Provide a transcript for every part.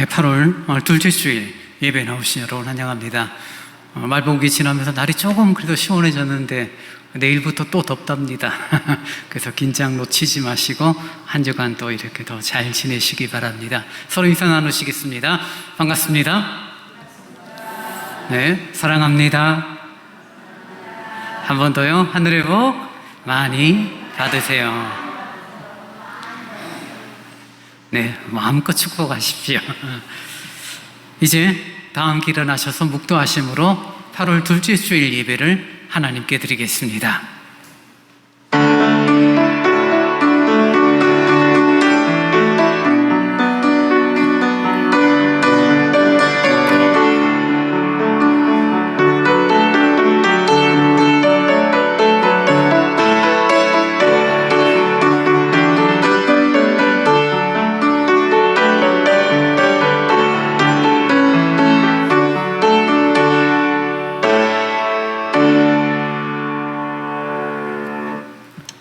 8월 둘째 주일 예배 나오신 여러분 환영합니다. 말복이 지나면서 날이 조금 그래도 시원해졌는데 내일부터 또 덥답니다. 그래서 긴장 놓치지 마시고 한 주간 또 이렇게 더 잘 지내시기 바랍니다. 서로 인사 나누시겠습니다. 반갑습니다. 네, 사랑합니다. 한 번 더요. 하늘의 복 많이 받으세요. 네, 마음껏 축복하고 가십시오. 이제 다 함께 일어나셔서 묵도하심으로 8월 둘째 주일 예배를 하나님께 드리겠습니다.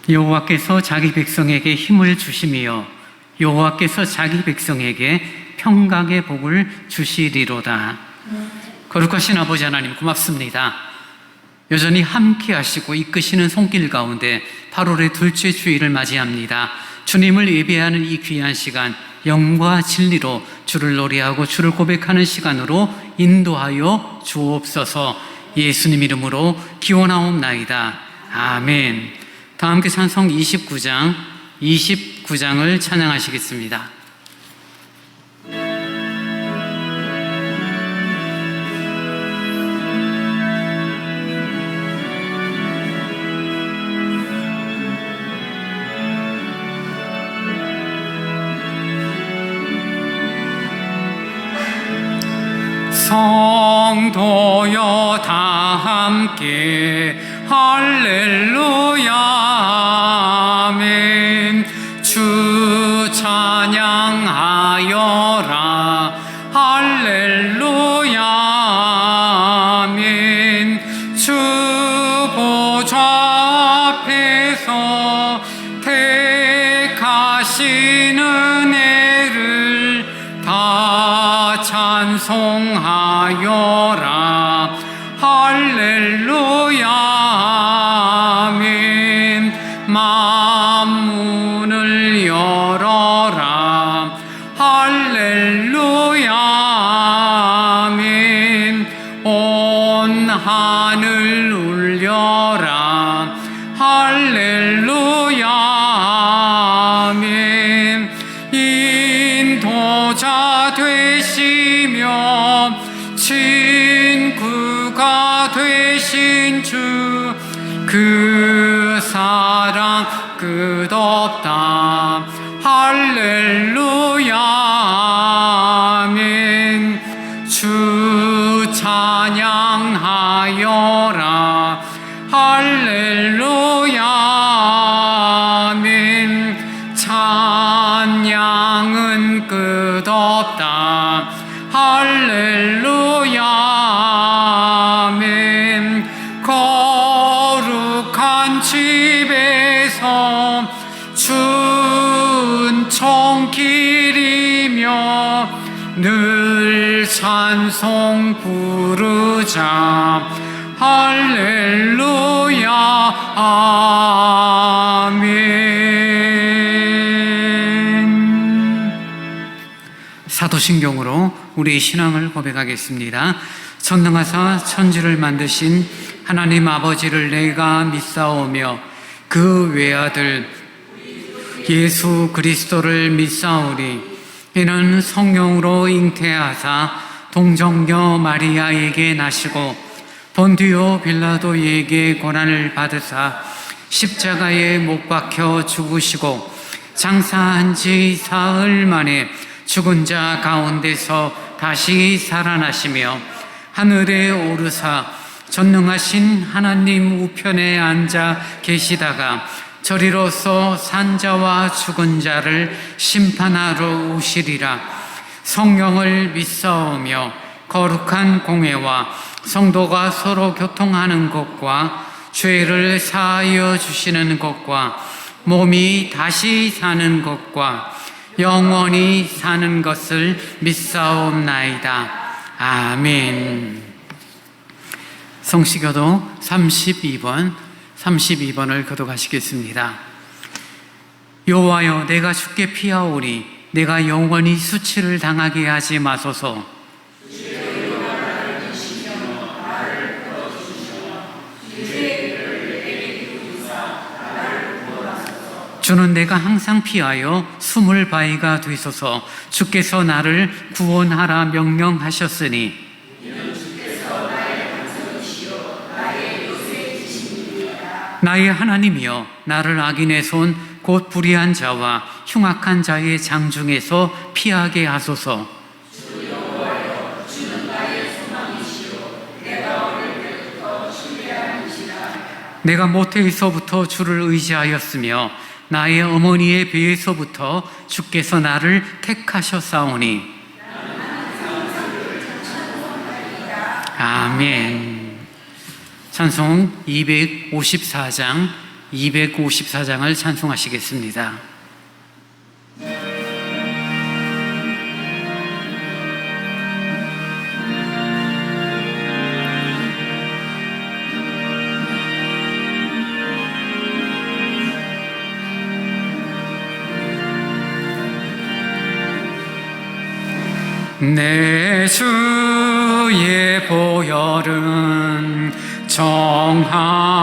여호와께서 자기 백성에게 힘을 주시며 여호와께서 자기 백성에게 평강의 복을 주시리로다. 거룩하신 아버지 하나님 고맙습니다. 여전히 함께 하시고 이끄시는 손길 가운데 8월의 둘째 주일을 맞이합니다. 주님을 예배하는 이 귀한 시간, 영과 진리로 주를 노래하고 주를 고백하는 시간으로 인도하여 주옵소서. 예수님 이름으로 기원하옵나이다. 아멘. 다 함께 찬송 29장을 찬양하시겠습니다. 성도여 다 함께 할렐루야 아멘. 주 찬양하여라 할렐루야 아멘. 주 보좌 앞에서 택하신 은혜를 다 찬송하여라 할렐루야 아멘. 만문을 열어라 할렐루야 아멘. 온 하늘 울려라 할렐루야 아멘. 인도자 되시며 친구가 되신 주 그 사랑 끝없다 할렐루야 아멘. 주 찬양하여라 할렐루야 아멘. 찬양은 끝없다 할렐루야 아멘. 거룩한 집에서 준총 기리며 늘 찬송 부르자 할렐루야 아멘. 사도신경으로 우리의 신앙을 고백하겠습니다. 전능하사 천지를 만드신 하나님 아버지를 내가 믿사오며 그 외아들 예수 그리스도를 믿사오니 이는 성령으로 잉태하사 동정녀 마리아에게 나시고 본디오 빌라도에게 고난을 받으사 십자가에 못 박혀 죽으시고 장사한 지 사흘 만에 죽은 자 가운데서 다시 살아나시며 하늘에 오르사 전능하신 하나님 우편에 앉아 계시다가 저리로서 산자와 죽은 자를 심판하러 오시리라. 성령을 믿사오며 거룩한 공회와 성도가 서로 교통하는 것과 죄를 사하여 주시는 것과 몸이 다시 사는 것과 영원히 사는 것을 믿사옵나이다. 아멘. 성시교도 32번을 교독하시겠습니다. 여호와여, 내가 주께 피하오니 내가 영원히 수치를 당하게 하지 마소서. 주는 내가 항상 피하여 숨을 바위가 되소서. 주께서 나를 구원하라 명령하셨으니 나의 하나님이여, 나를 악인의 손 곧 불의한 자와 흉악한 자의 장중에서 피하게 하소서. 내가 모태에서부터 주를 의지하였으며 나의 어머니의 배에서부터 주께서 나를 택하셨사오니. 아멘. 찬송 254장을 찬송하시겠습니다. 내 주의 보혈은 정하고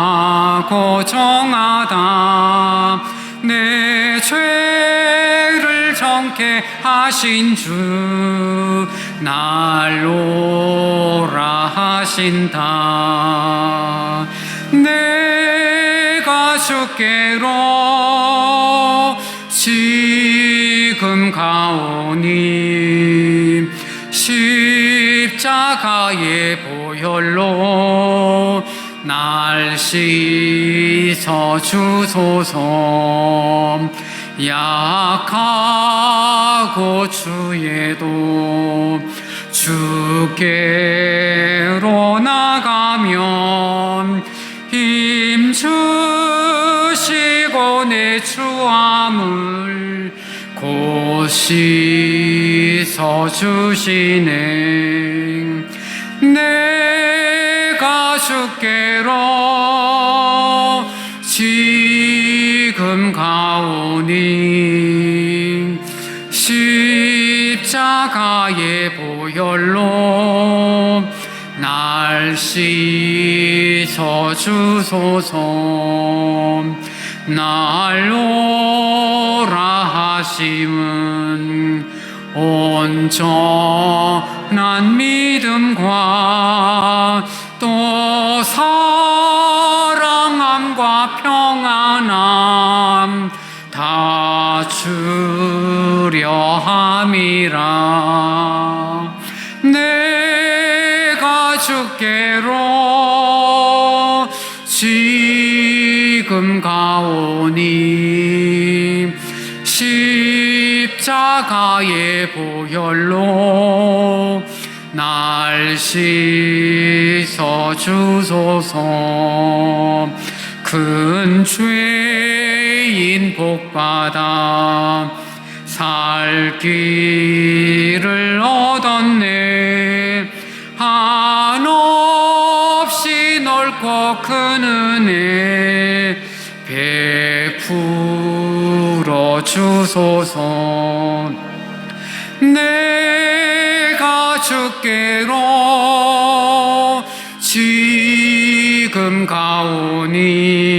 정하다. 내 죄를 정케 하신 주 날 오라 하신다. 내가 주께로 지금 가오니 십자가의 보혈로 날 씻어 주소서. 약하고 주에도 주께로 나가면 힘 주시고 내 추함을 곧 씻어 주시네. 내가 주께로 지금 가오니 십자가의 보혈로 날 씻어 주소서. 날 오라 하심은 온전한 믿음과 또 사랑함과 평안함 다 주려 함이라. 내가 주께로 지금 가오니 십자가의 보혈로 날 씻어 주소서. 큰 죄인 복받아 살 길을 얻었네. 한없이 넓고 큰 은혜 베풀어 주소서. 내가 주께로 지금 가오니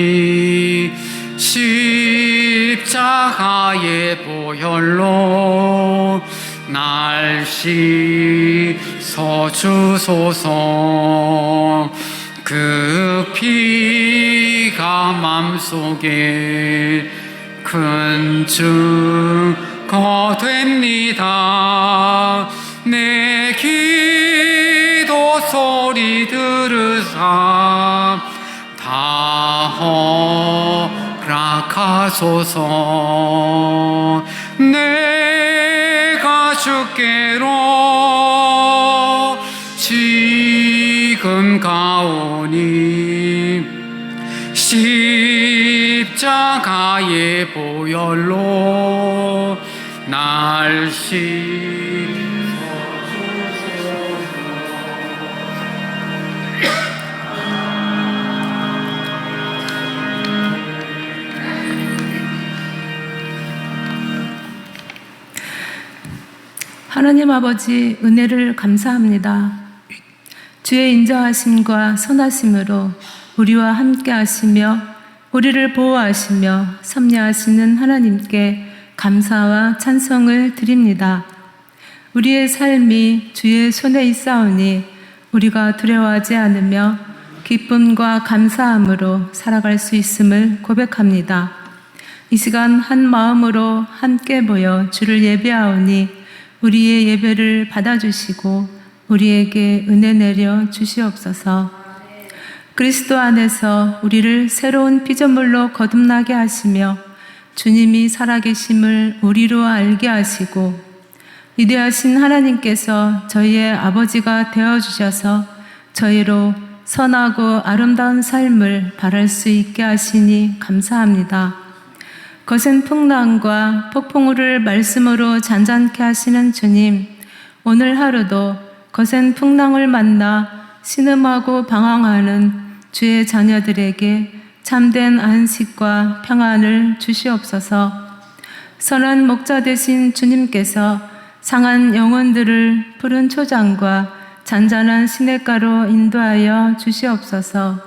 십자가의 보혈로 날 씻어 주소서. 그 피가 맘속에 큰 증거 됩니다. 내 기도 소리 들으사 다 허락하소서. 내가 주께로 지금 가오니 십자가의 보혈로 날씨 하나님 아버지, 은혜를 감사합니다. 주의 인자하심과 선하심으로 우리와 함께 하시며 우리를 보호하시며 섭리하시는 하나님께 감사와 찬송을 드립니다. 우리의 삶이 주의 손에 있사오니 우리가 두려워하지 않으며 기쁨과 감사함으로 살아갈 수 있음을 고백합니다. 이 시간 한 마음으로 함께 모여 주를 예배하오니 우리의 예배를 받아주시고 우리에게 은혜 내려 주시옵소서. 그리스도 안에서 우리를 새로운 피조물로 거듭나게 하시며 주님이 살아계심을 우리로 알게 하시고 위대하신 하나님께서 저희의 아버지가 되어주셔서 저희로 선하고 아름다운 삶을 바랄 수 있게 하시니 감사합니다. 거센 풍랑과 폭풍우를 말씀으로 잔잔케 하시는 주님, 오늘 하루도 거센 풍랑을 만나 신음하고 방황하는 주의 자녀들에게 참된 안식과 평안을 주시옵소서. 선한 목자 되신 주님께서 상한 영혼들을 푸른 초장과 잔잔한 시냇가로 인도하여 주시옵소서.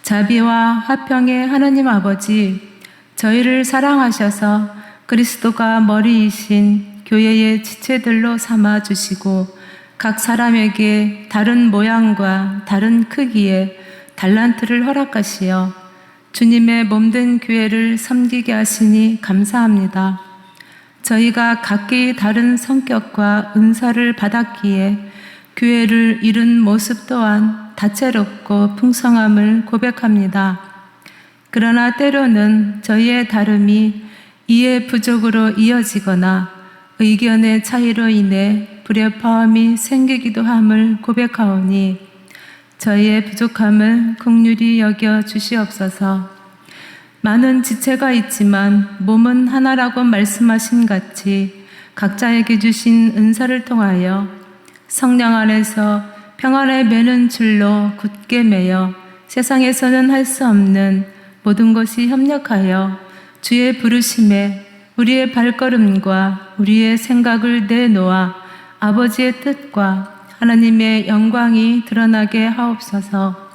자비와 화평의 하나님 아버지, 저희를 사랑하셔서 그리스도가 머리이신 교회의 지체들로 삼아주시고 각 사람에게 다른 모양과 다른 크기의 달란트를 허락하시어 주님의 몸된 교회를 섬기게 하시니 감사합니다. 저희가 각기 다른 성격과 은사를 받았기에 교회를 이룬 모습 또한 다채롭고 풍성함을 고백합니다. 그러나 때로는 저희의 다름이 이해 부족으로 이어지거나 의견의 차이로 인해 불협화음이 생기기도 함을 고백하오니 저희의 부족함을 긍휼히 여겨 주시옵소서. 많은 지체가 있지만 몸은 하나라고 말씀하신 같이 각자에게 주신 은사를 통하여 성령 안에서 평안에 매는 줄로 굳게 매여 세상에서는 할 수 없는 모든 것이 협력하여 주의 부르심에 우리의 발걸음과 우리의 생각을 내놓아 아버지의 뜻과 하나님의 영광이 드러나게 하옵소서.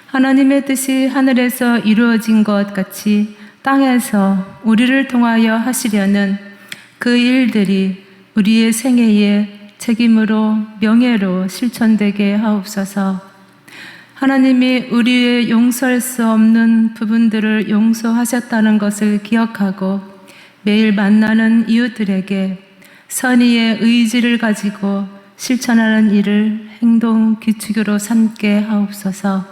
하나님의 뜻이 하늘에서 이루어진 것 같이 땅에서 우리를 통하여 하시려는 그 일들이 우리의 생애의 책임으로 명예로 실천되게 하옵소서. 하나님이 우리의 용서할 수 없는 부분들을 용서하셨다는 것을 기억하고 매일 만나는 이웃들에게 선의의 의지를 가지고 실천하는 일을 행동 규칙으로 삼게 하옵소서.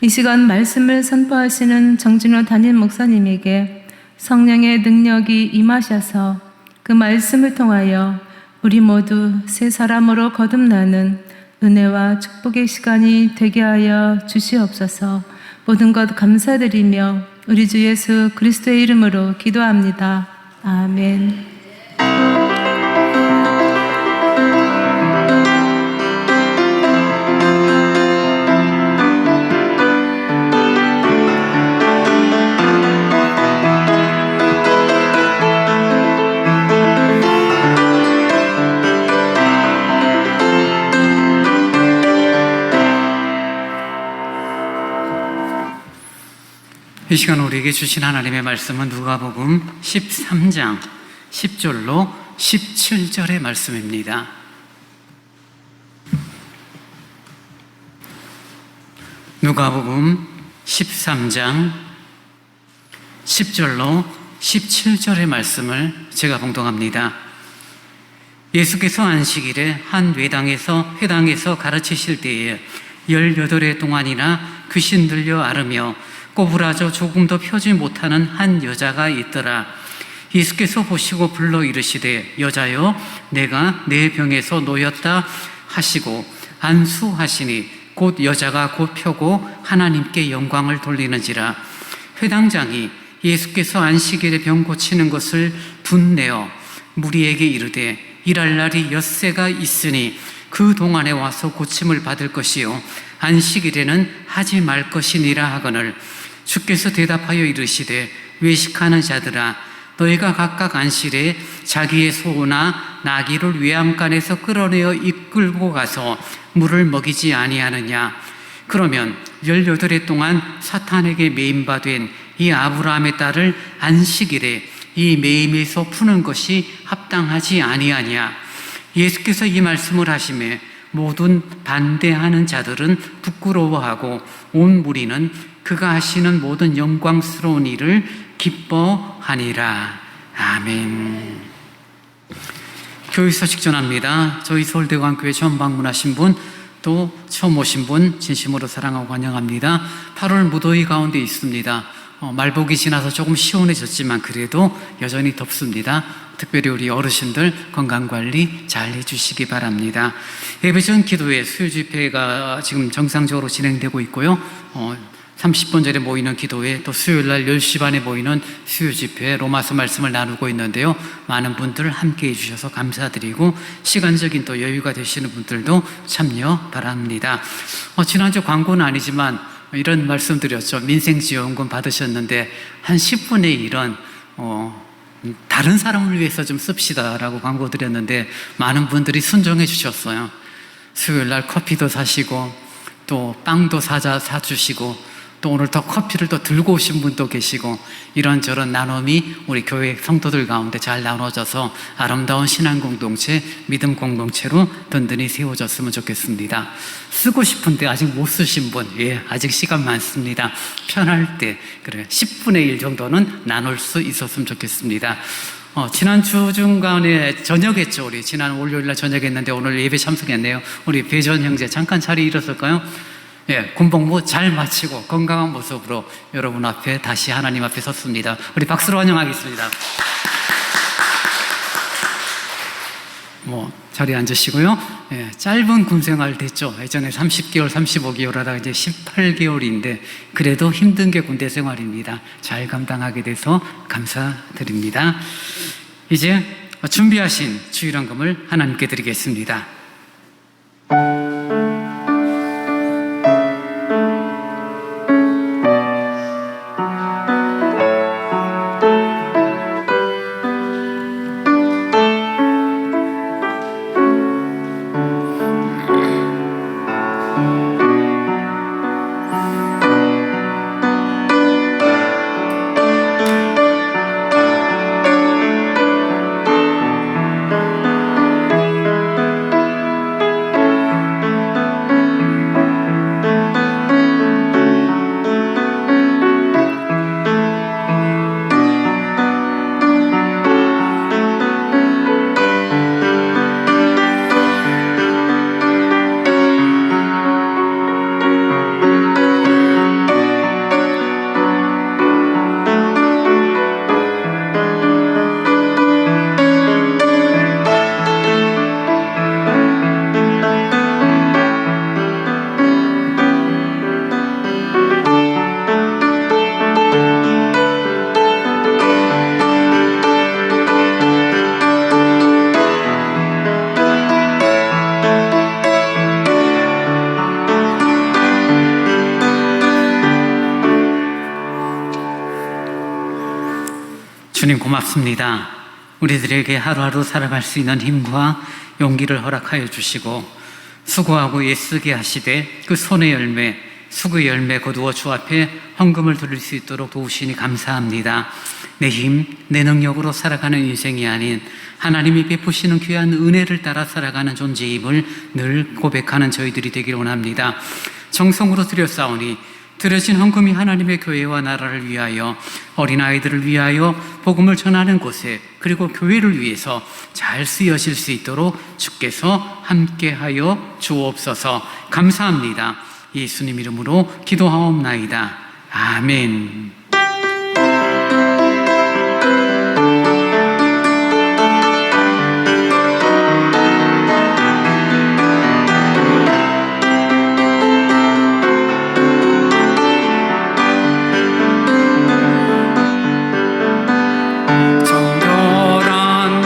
이 시간 말씀을 선포하시는 정진호 담임 목사님에게 성령의 능력이 임하셔서 그 말씀을 통하여 우리 모두 새 사람으로 거듭나는 은혜와 축복의 시간이 되게 하여 주시옵소서. 모든 것 감사드리며 우리 주 예수 그리스도의 이름으로 기도합니다. 아멘. 이 시간 우리에게 주신 하나님의 말씀은 누가복음 13장 10절로 17절의 말씀입니다. 누가복음 13장 10절로 17절의 말씀을 제가 봉독합니다. 예수께서 안식일에 한 회당에서 가르치실 때에 18해 동안이나 귀신 들려 앓으며 꼬부라져 조금도 펴지 못하는 한 여자가 있더라. 예수께서 보시고 불러 이르시되 여자여 내가 내 병에서 놓였다 하시고 안수하시니 곧 여자가 곧 펴고 하나님께 영광을 돌리는지라. 회당장이 예수께서 안식일에 병 고치는 것을 분내어 무리에게 이르되 일할 날이 엿새가 있으니 그 동안에 와서 고침을 받을 것이요 안식일에는 하지 말 것이니라 하거늘 주께서 대답하여 이르시되 외식하는 자들아 너희가 각각 안식일에 자기의 소나 나귀를 외양간에서 끌어내어 이끌고 가서 물을 먹이지 아니하느냐. 그러면 18해 동안 사탄에게 매임바 된 이 아브라함의 딸을 안식일에 이 매임에서 푸는 것이 합당하지 아니하냐. 예수께서 이 말씀을 하시매 모든 반대하는 자들은 부끄러워하고 온 무리는 그가 하시는 모든 영광스러운 일을 기뻐하니라. 아멘. 교회 소식 전합니다. 저희 서울대관교회 처음 방문하신 분, 또 처음 오신 분 진심으로 사랑하고 환영합니다. 8월 무더위 가운데 있습니다. 말복이 지나서 조금 시원해졌지만 그래도 여전히 덥습니다. 특별히 우리 어르신들 건강관리 잘 해주시기 바랍니다. 예배 전 기도회 수요 집회가 지금 정상적으로 진행되고 있고요. 30분 전에 모이는 기도회, 또 수요일 날 10시 반에 모이는 수요 집회 로마서 말씀을 나누고 있는데요. 많은 분들 함께 해주셔서 감사드리고 시간적인 또 여유가 되시는 분들도 참여 바랍니다. 지난주 광고는 아니지만 이런 말씀 드렸죠. 민생지원금 받으셨는데 한 10분의 1은 다른 사람을 위해서 좀 씁시다라고 광고 드렸는데 많은 분들이 순종해 주셨어요. 수요일 날 커피도 사시고 또 빵도 사주시고 또 오늘 더 커피를 또 들고 오신 분도 계시고 이런저런 나눔이 우리 교회 성도들 가운데 잘 나눠져서 아름다운 신앙 공동체, 믿음 공동체로 든든히 세워졌으면 좋겠습니다. 쓰고 싶은데 아직 못 쓰신 분, 아직 시간 많습니다. 편할 때, 그래 10분의 1 정도는 나눌 수 있었으면 좋겠습니다. 지난주 중간에 저녁했죠. 우리 지난 월요일날 저녁했는데 오늘 예배 참석했네요. 우리 배전 형제 잠깐 자리 일었을까요? 군복무 잘 마치고 건강한 모습으로 여러분 앞에 다시 하나님 앞에 섰습니다. 우리 박수로 환영하겠습니다. 자리에 앉으시고요. 짧은 군생활 됐죠. 예전에 30개월, 35개월 하다가 이제 18개월인데 그래도 힘든 게 군대 생활입니다. 잘 감당하게 돼서 감사드립니다. 이제 준비하신 주일헌금을 하나님께 드리겠습니다. 주님 고맙습니다. 우리들에게 하루하루 살아갈 수 있는 힘과 용기를 허락하여 주시고 수고하고 애쓰게 하시되 그 손의 열매, 수고의 열매 거두어 주 앞에 헌금을 드릴 수 있도록 도우시니 감사합니다. 내 힘, 내 능력으로 살아가는 인생이 아닌 하나님이 베푸시는 귀한 은혜를 따라 살아가는 존재임을 늘 고백하는 저희들이 되기를 원합니다. 정성으로 드렸사오니 드려진 헌금이 하나님의 교회와 나라를 위하여 어린아이들을 위하여 복음을 전하는 곳에 그리고 교회를 위해서 잘 쓰여질 수 있도록 주께서 함께하여 주옵소서. 감사합니다. 예수님 이름으로 기도하옵나이다. 아멘. 정결한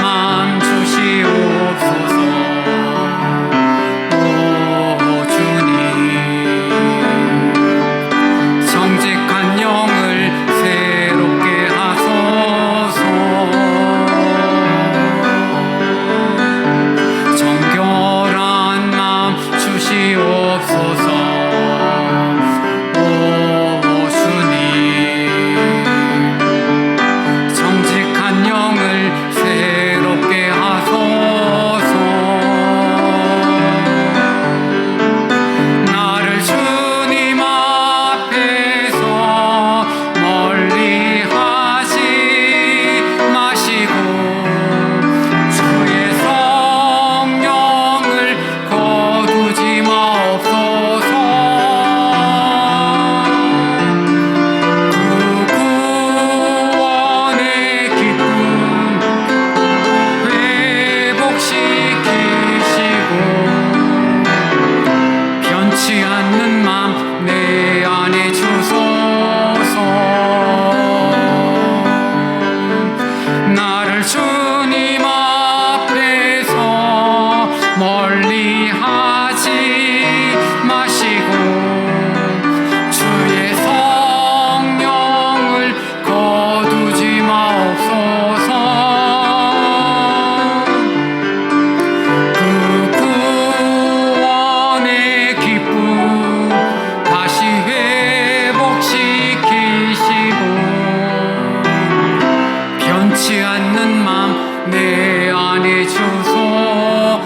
변치 않는 마음 내 안에 주소서.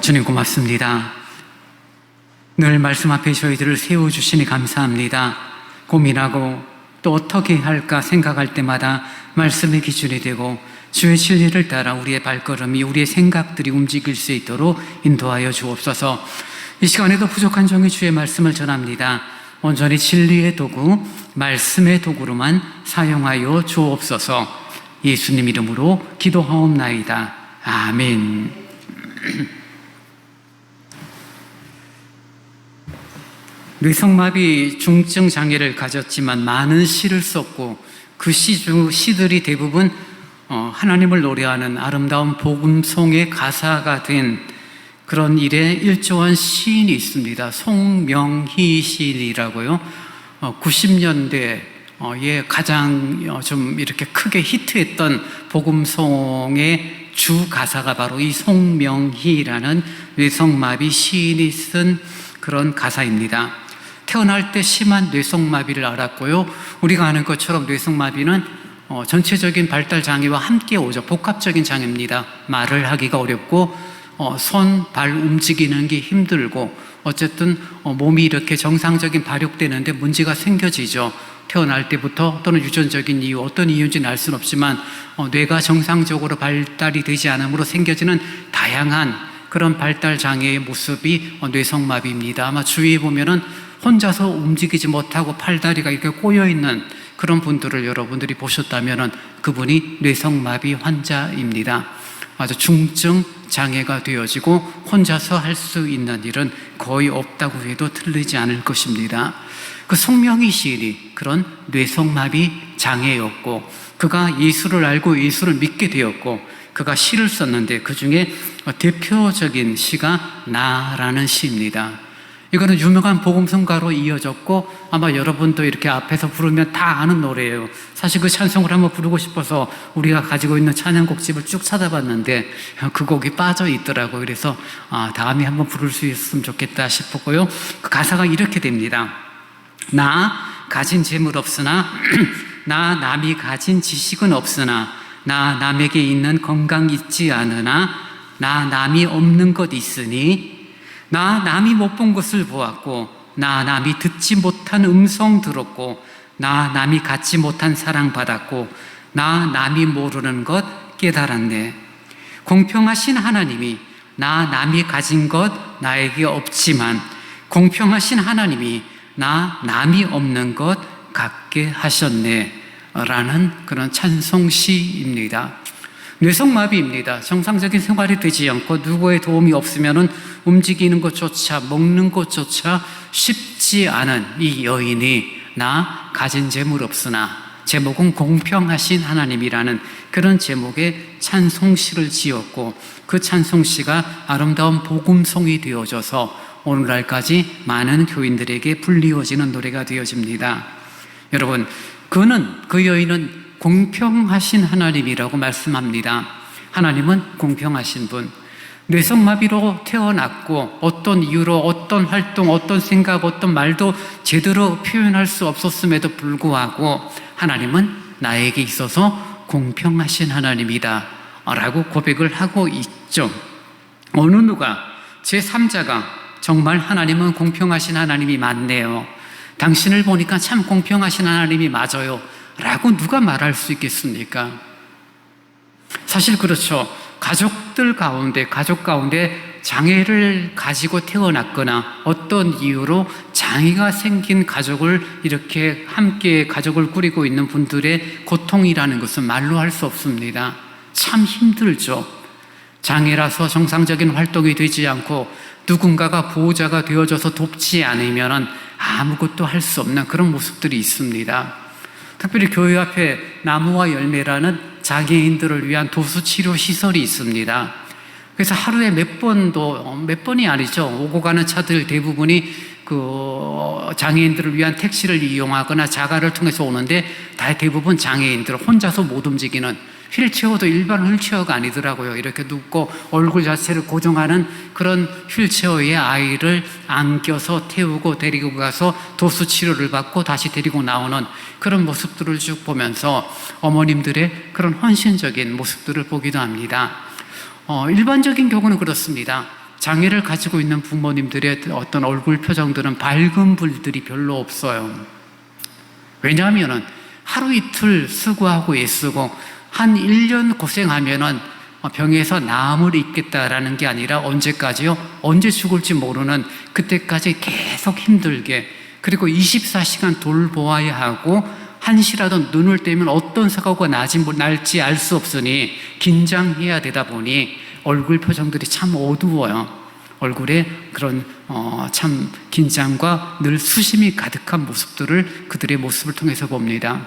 주님 고맙습니다. 늘 말씀 앞에 저희들을 세워주시니 감사합니다. 고민하고 또 어떻게 할까 생각할 때마다 말씀의 기준이 되고 주의 진리를 따라 우리의 발걸음이, 우리의 생각들이 움직일 수 있도록 인도하여 주옵소서. 이 시간에도 부족한 종의 주의 말씀을 전합니다. 온전히 진리의 도구, 말씀의 도구로만 사용하여 주옵소서. 예수님 이름으로 기도하옵나이다. 아멘. 뇌성마비 중증 장애를 가졌지만 많은 시를 썼고 그 시들이 대부분 하나님을 노래하는 아름다운 복음송의 가사가 된 그런 일에 일조한 시인이 있습니다. 송명희 시인이라고요. 90년대에 가장 좀 이렇게 크게 히트했던 복음송의 주 가사가 바로 이 송명희라는 뇌성마비 시인이 쓴 그런 가사입니다. 태어날 때 심한 뇌성마비를 앓았고요. 우리가 아는 것처럼 뇌성마비는 전체적인 발달 장애와 함께 오죠. 복합적인 장애입니다. 말을 하기가 어렵고 손, 발 움직이는 게 힘들고 어쨌든 몸이 이렇게 정상적인 발육되는데 문제가 생겨지죠. 태어날 때부터 또는 유전적인 이유, 어떤 이유인지는 알 수는 없지만 뇌가 정상적으로 발달이 되지 않으므로 생겨지는 다양한 그런 발달 장애의 모습이 뇌성마비입니다. 아마 주위에 보면은 혼자서 움직이지 못하고 팔다리가 이렇게 꼬여있는 그런 분들을 여러분들이 보셨다면 그분이 뇌성마비 환자입니다. 아주 중증 장애가 되어지고 혼자서 할 수 있는 일은 거의 없다고 해도 틀리지 않을 것입니다. 그 송명희 시인이 그런 뇌성마비 장애였고 그가 예수를 알고 예수를 믿게 되었고 그가 시를 썼는데 그 중에 대표적인 시가 나라는 시입니다. 이거는 유명한 복음성가로 이어졌고 아마 여러분도 이렇게 앞에서 부르면 다 아는 노래예요. 사실 그 찬송을 한번 부르고 싶어서 우리가 가지고 있는 찬양곡집을 쭉 찾아봤는데 그 곡이 빠져 있더라고요. 그래서 다음에 한번 부를 수 있으면 좋겠다 싶었고요. 그 가사가 이렇게 됩니다. 나 가진 재물 없으나 나 남이 가진 지식은 없으나 나 남에게 있는 건강 있지 않으나 나 남이 없는 것 있으니 나 남이 못 본 것을 보았고 나 남이 듣지 못한 음성 들었고 나 남이 갖지 못한 사랑 받았고 나 남이 모르는 것 깨달았네. 공평하신 하나님이 나 남이 가진 것 나에게 없지만 공평하신 하나님이 나 남이 없는 것 갖게 하셨네 라는 그런 찬송시입니다. 뇌성마비입니다. 정상적인 생활이 되지 않고 누구의 도움이 없으면 움직이는 것조차 먹는 것조차 쉽지 않은 이 여인이 나 가진 재물 없으나 제목은 공평하신 하나님이라는 그런 제목의 찬송시를 지었고 그 찬송시가 아름다운 복음송이 되어져서 오늘날까지 많은 교인들에게 불리워지는 노래가 되어집니다. 여러분, 그 여인은 공평하신 하나님이라고 말씀합니다. 하나님은 공평하신 분. 뇌성마비로 태어났고 어떤 이유로 어떤 활동, 어떤 생각, 어떤 말도 제대로 표현할 수 없었음에도 불구하고 하나님은 나에게 있어서 공평하신 하나님이다 라고 고백을 하고 있죠. 어느 누가 제3자가 정말 하나님은 공평하신 하나님이 맞네요. 당신을 보니까 참 공평하신 하나님이 맞아요 라고 누가 말할 수 있겠습니까? 사실 그렇죠. 가족 가운데 장애를 가지고 태어났거나 어떤 이유로 장애가 생긴 가족을 이렇게 함께 가족을 꾸리고 있는 분들의 고통이라는 것은 말로 할 수 없습니다. 참 힘들죠. 장애라서 정상적인 활동이 되지 않고 누군가가 보호자가 되어줘서 돕지 않으면 아무것도 할 수 없는 그런 모습들이 있습니다. 특별히 교회 앞에 나무와 열매라는 장애인들을 위한 도수치료 시설이 있습니다. 그래서 하루에 몇 번이 아니죠. 오고 가는 차들 대부분이 그 장애인들을 위한 택시를 이용하거나 자가를 통해서 오는데 대부분 장애인들 혼자서 못 움직이는 휠체어도 일반 휠체어가 아니더라고요. 이렇게 눕고 얼굴 자체를 고정하는 그런 휠체어에 아이를 안겨서 태우고 데리고 가서 도수 치료를 받고 다시 데리고 나오는 그런 모습들을 쭉 보면서 어머님들의 그런 헌신적인 모습들을 보기도 합니다. 일반적인 경우는 그렇습니다. 장애를 가지고 있는 부모님들의 어떤 얼굴 표정들은 밝은 불들이 별로 없어요. 왜냐하면은 하루 이틀 수고하고 애쓰고 한 1년 고생하면은 병에서 나음을 입겠다라는 게 아니라 언제까지요? 언제 죽을지 모르는 그때까지 계속 힘들게, 그리고 24시간 돌보아야 하고 한시라도 눈을 떼면 어떤 사고가 날지 알 수 없으니 긴장해야 되다 보니 얼굴 표정들이 참 어두워요. 얼굴에 그런 참 긴장과 늘 수심이 가득한 모습들을 그들의 모습을 통해서 봅니다.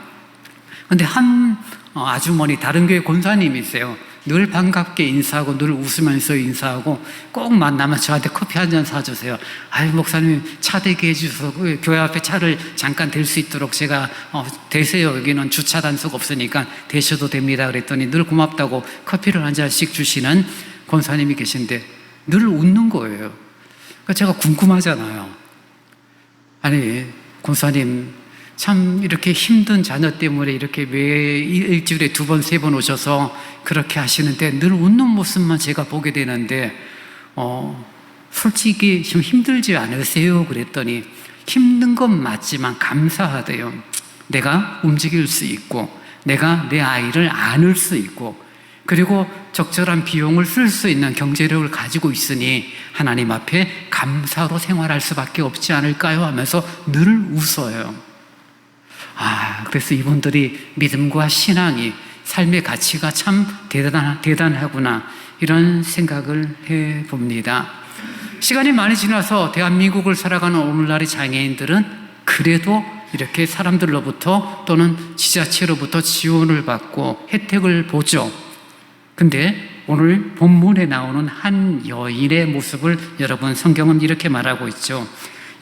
그런데 한 아주머니, 다른 교회 권사님이세요. 늘 반갑게 인사하고 늘 웃으면서 인사하고 꼭 만나면 저한테 커피 한 잔 사주세요. 아유, 목사님 차 대게 해주셔서 교회 앞에 차를 잠깐 댈 수 있도록 제가 대세요. 여기는 주차 단속 없으니까 대셔도 됩니다. 그랬더니 늘 고맙다고 커피를 한 잔씩 주시는 권사님이 계신데 늘 웃는 거예요. 그러니까 제가 궁금하잖아요. 아니, 권사님 참 이렇게 힘든 자녀 때문에 이렇게 매 일주일에 2번, 3번 오셔서 그렇게 하시는데 늘 웃는 모습만 제가 보게 되는데 솔직히 좀 힘들지 않으세요? 그랬더니 힘든 건 맞지만 감사하대요. 내가 움직일 수 있고 내가 내 아이를 안을 수 있고 그리고 적절한 비용을 쓸 수 있는 경제력을 가지고 있으니 하나님 앞에 감사로 생활할 수밖에 없지 않을까요? 하면서 늘 웃어요. 그래서 이분들이 믿음과 신앙이, 삶의 가치가 참 대단하구나, 이런 생각을 해봅니다. 시간이 많이 지나서 대한민국을 살아가는 오늘날의 장애인들은 그래도 이렇게 사람들로부터 또는 지자체로부터 지원을 받고 혜택을 보죠. 근데 오늘 본문에 나오는 한 여인의 모습을 여러분, 성경은 이렇게 말하고 있죠.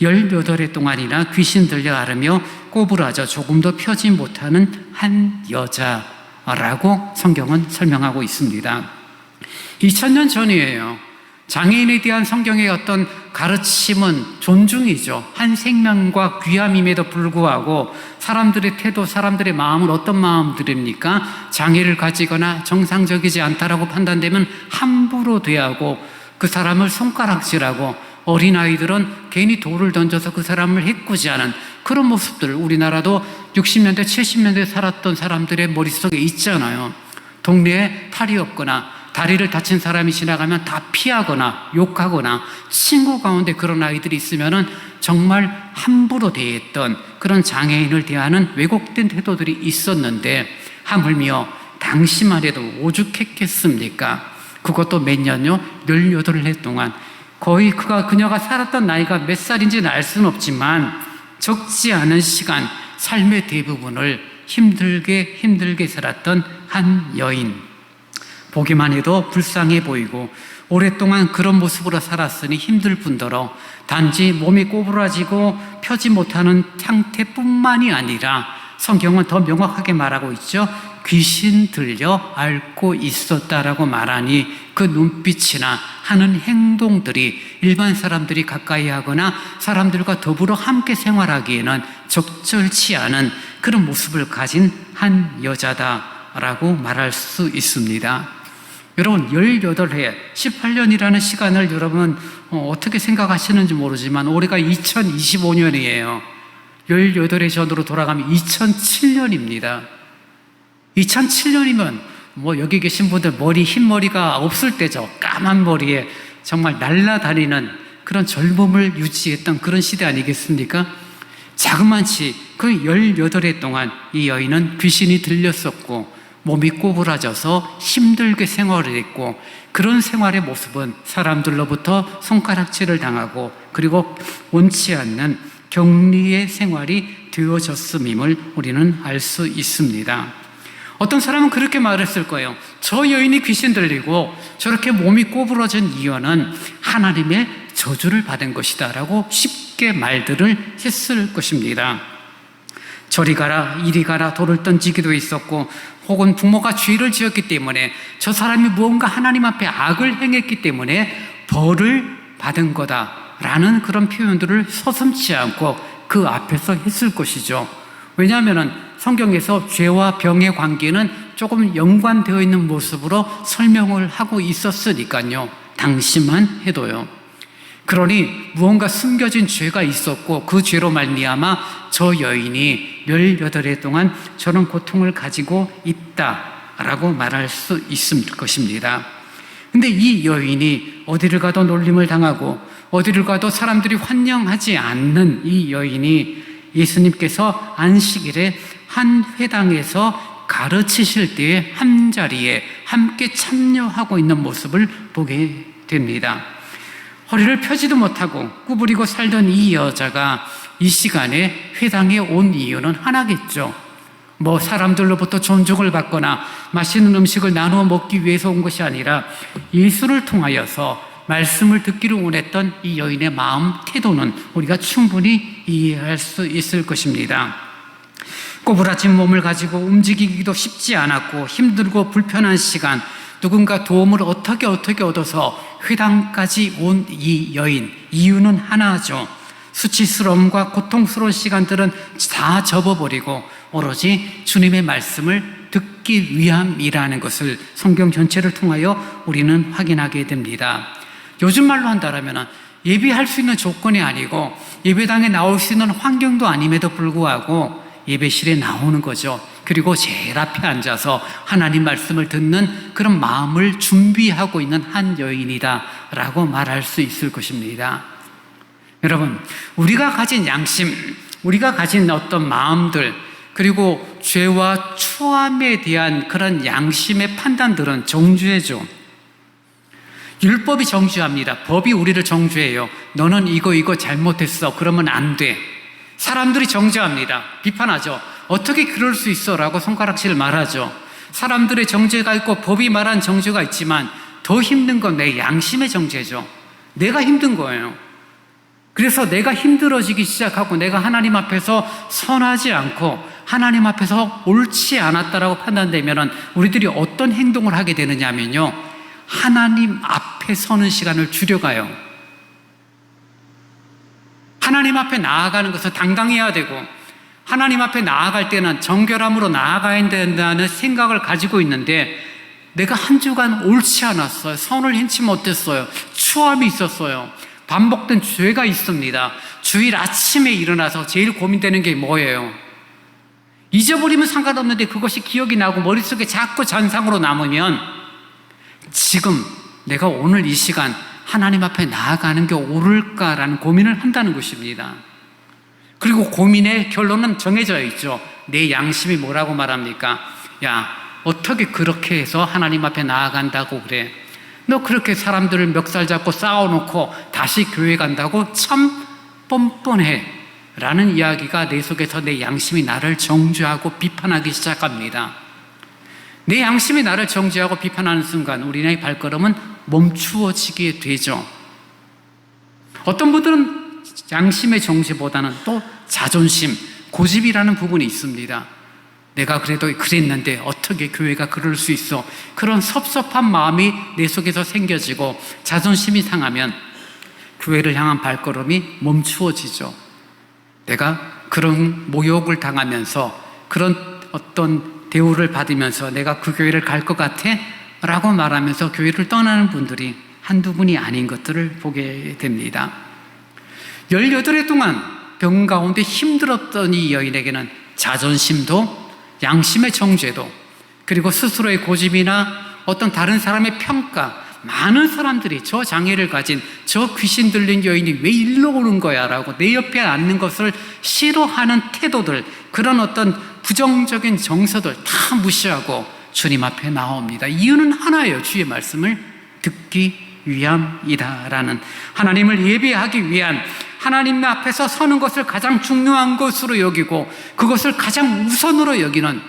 18해 동안이나 귀신 들려 앓으며 꼬부라져 조금도 펴지 못하는 한 여자라고 성경은 설명하고 있습니다. 2000년 전이에요. 장애인에 대한 성경의 어떤 가르침은 존중이죠. 한 생명과 귀함임에도 불구하고 사람들의 태도, 사람들의 마음은 어떤 마음들입니까? 장애를 가지거나 정상적이지 않다라고 판단되면 함부로 대하고 그 사람을 손가락질하고, 어린아이들은 괜히 돌을 던져서 그 사람을 해꾸지하는 그런 모습들, 우리나라도 60년대, 70년대에 살았던 사람들의 머릿속에 있잖아요. 동네에 탈이 없거나 다리를 다친 사람이 지나가면 다 피하거나 욕하거나, 친구 가운데 그런 아이들이 있으면 정말 함부로 대했던 그런 장애인을 대하는 왜곡된 태도들이 있었는데, 하물며 당시만 해도 오죽했겠습니까? 그것도 몇 년요? 18해 동안. 거의 그녀가 살았던 나이가 몇 살인지는 알 수는 없지만 적지 않은 시간, 삶의 대부분을 힘들게 살았던 한 여인. 보기만 해도 불쌍해 보이고 오랫동안 그런 모습으로 살았으니 힘들 뿐더러 단지 몸이 꼬부라지고 펴지 못하는 상태뿐만이 아니라 성경은 더 명확하게 말하고 있죠. 귀신 들려 앓고 있었다라고 말하니 그 눈빛이나 하는 행동들이 일반 사람들이 가까이 하거나 사람들과 더불어 함께 생활하기에는 적절치 않은 그런 모습을 가진 한 여자다라고 말할 수 있습니다. 여러분, 18해, 18년이라는 시간을 여러분 어떻게 생각하시는지 모르지만 올해가 2025년이에요. 18해 전으로 돌아가면 2007년입니다. 2007년이면 여기 계신 분들 흰머리가 없을 때죠. 까만 머리에 정말 날아다니는 그런 젊음을 유지했던 그런 시대 아니겠습니까? 자그만치 그 18해 동안 이 여인은 귀신이 들렸었고 몸이 꼬부라져서 힘들게 생활을 했고, 그런 생활의 모습은 사람들로부터 손가락질을 당하고 그리고 원치 않는 격리의 생활이 되어졌음임을 우리는 알 수 있습니다. 어떤 사람은 그렇게 말했을 거예요. 저 여인이 귀신 들리고 저렇게 몸이 꼬부러진 이유는 하나님의 저주를 받은 것이다 라고 쉽게 말들을 했을 것입니다. 저리 가라 이리 가라 돌을 던지기도 있었고 혹은 부모가 죄를 지었기 때문에 저 사람이 무언가 하나님 앞에 악을 행했기 때문에 벌을 받은 거다라는 그런 표현들을 서슴지 않고 그 앞에서 했을 것이죠. 왜냐하면 성경에서 죄와 병의 관계는 조금 연관되어 있는 모습으로 설명을 하고 있었으니까요. 당시만 해도요. 그러니 무언가 숨겨진 죄가 있었고 그 죄로 말미암아 저 여인이 18해 동안 저런 고통을 가지고 있다라고 말할 수 있을 것입니다. 근데 이 여인이 어디를 가도 놀림을 당하고 어디를 가도 사람들이 환영하지 않는 이 여인이 예수님께서 안식일에 한 회당에서 가르치실 때에 한자리에 함께 참여하고 있는 모습을 보게 됩니다. 허리를 펴지도 못하고 구부리고 살던 이 여자가 이 시간에 회당에 온 이유는 하나겠죠. 뭐 사람들로부터 존중을 받거나 맛있는 음식을 나누어 먹기 위해서 온 것이 아니라 예수를 통하여서 말씀을 듣기를 원했던 이 여인의 마음 태도는 우리가 충분히 이해할 수 있을 것입니다. 꼬부라진 몸을 가지고 움직이기도 쉽지 않았고 힘들고 불편한 시간, 누군가 도움을 어떻게 얻어서 회당까지 온 이 여인, 이유는 하나죠. 수치스러움과 고통스러운 시간들은 다 접어버리고 오로지 주님의 말씀을 듣기 위함이라는 것을 성경 전체를 통하여 우리는 확인하게 됩니다. 요즘 말로 한다면 예배할 수 있는 조건이 아니고 예배당에 나올 수 있는 환경도 아님에도 불구하고 예배실에 나오는 거죠. 그리고 제일 앞에 앉아서 하나님 말씀을 듣는 그런 마음을 준비하고 있는 한 여인이다라고 말할 수 있을 것입니다. 여러분, 우리가 가진 양심, 우리가 가진 어떤 마음들, 그리고 죄와 추함에 대한 그런 양심의 판단들은 정죄죠. 율법이 정죄합니다. 법이 우리를 정죄해요. 너는 이거 잘못했어. 그러면 안 돼. 사람들이 정죄합니다. 비판하죠. 어떻게 그럴 수 있어? 라고 손가락질 말하죠. 사람들의 정죄가 있고 법이 말한 정죄가 있지만 더 힘든 건 내 양심의 정죄죠. 내가 힘든 거예요. 그래서 내가 힘들어지기 시작하고 내가 하나님 앞에서 선하지 않고 하나님 앞에서 옳지 않았다라고 판단되면 우리들이 어떤 행동을 하게 되느냐면요, 하나님 앞에 서는 시간을 줄여가요. 하나님 앞에 나아가는 것은 당당해야 되고 하나님 앞에 나아갈 때는 정결함으로 나아가야 된다는 생각을 가지고 있는데 내가 한 주간 옳지 않았어요. 선을 행치 못했어요. 추함이 있었어요. 반복된 죄가 있습니다. 주일 아침에 일어나서 제일 고민되는 게 뭐예요? 잊어버리면 상관없는데 그것이 기억이 나고 머릿속에 자꾸 잔상으로 남으면 지금 내가 오늘 이 시간 하나님 앞에 나아가는 게 옳을까라는 고민을 한다는 것입니다. 그리고 고민의 결론은 정해져 있죠. 내 양심이 뭐라고 말합니까? 야, 어떻게 그렇게 해서 하나님 앞에 나아간다고 그래? 너 그렇게 사람들을 멱살 잡고 싸워놓고 다시 교회 간다고 참 뻔뻔해 라는 이야기가 내 속에서 내 양심이 나를 정죄하고 비판하기 시작합니다. 내 양심이 나를 정죄하고 비판하는 순간 우리의 발걸음은 멈추어지게 되죠. 어떤 분들은 양심의 정죄보다는 또 자존심, 고집이라는 부분이 있습니다. 내가 그래도 그랬는데 어떻게 교회가 그럴 수 있어? 그런 섭섭한 마음이 내 속에서 생겨지고 자존심이 상하면 교회를 향한 발걸음이 멈추어지죠. 내가 그런 모욕을 당하면서 그런 어떤 대우를 받으면서 내가 그 교회를 갈 것 같아? 라고 말하면서 교회를 떠나는 분들이 한두 분이 아닌 것들을 보게 됩니다. 18해 동안 병 가운데 힘들었던 이 여인에게는 자존심도 양심의 정죄도 그리고 스스로의 고집이나 어떤 다른 사람의 평가, 많은 사람들이 저 장애를 가진 저 귀신 들린 여인이 왜 일로 오는 거야 라고 내 옆에 앉는 것을 싫어하는 태도들, 그런 어떤 부정적인 정서들 다 무시하고 주님 앞에 나옵니다. 이유는 하나예요. 주의 말씀을 듣기 위함이다라는, 하나님을 예배하기 위한, 하나님 앞에서 서는 것을 가장 중요한 것으로 여기고 그것을 가장 우선으로 여기는,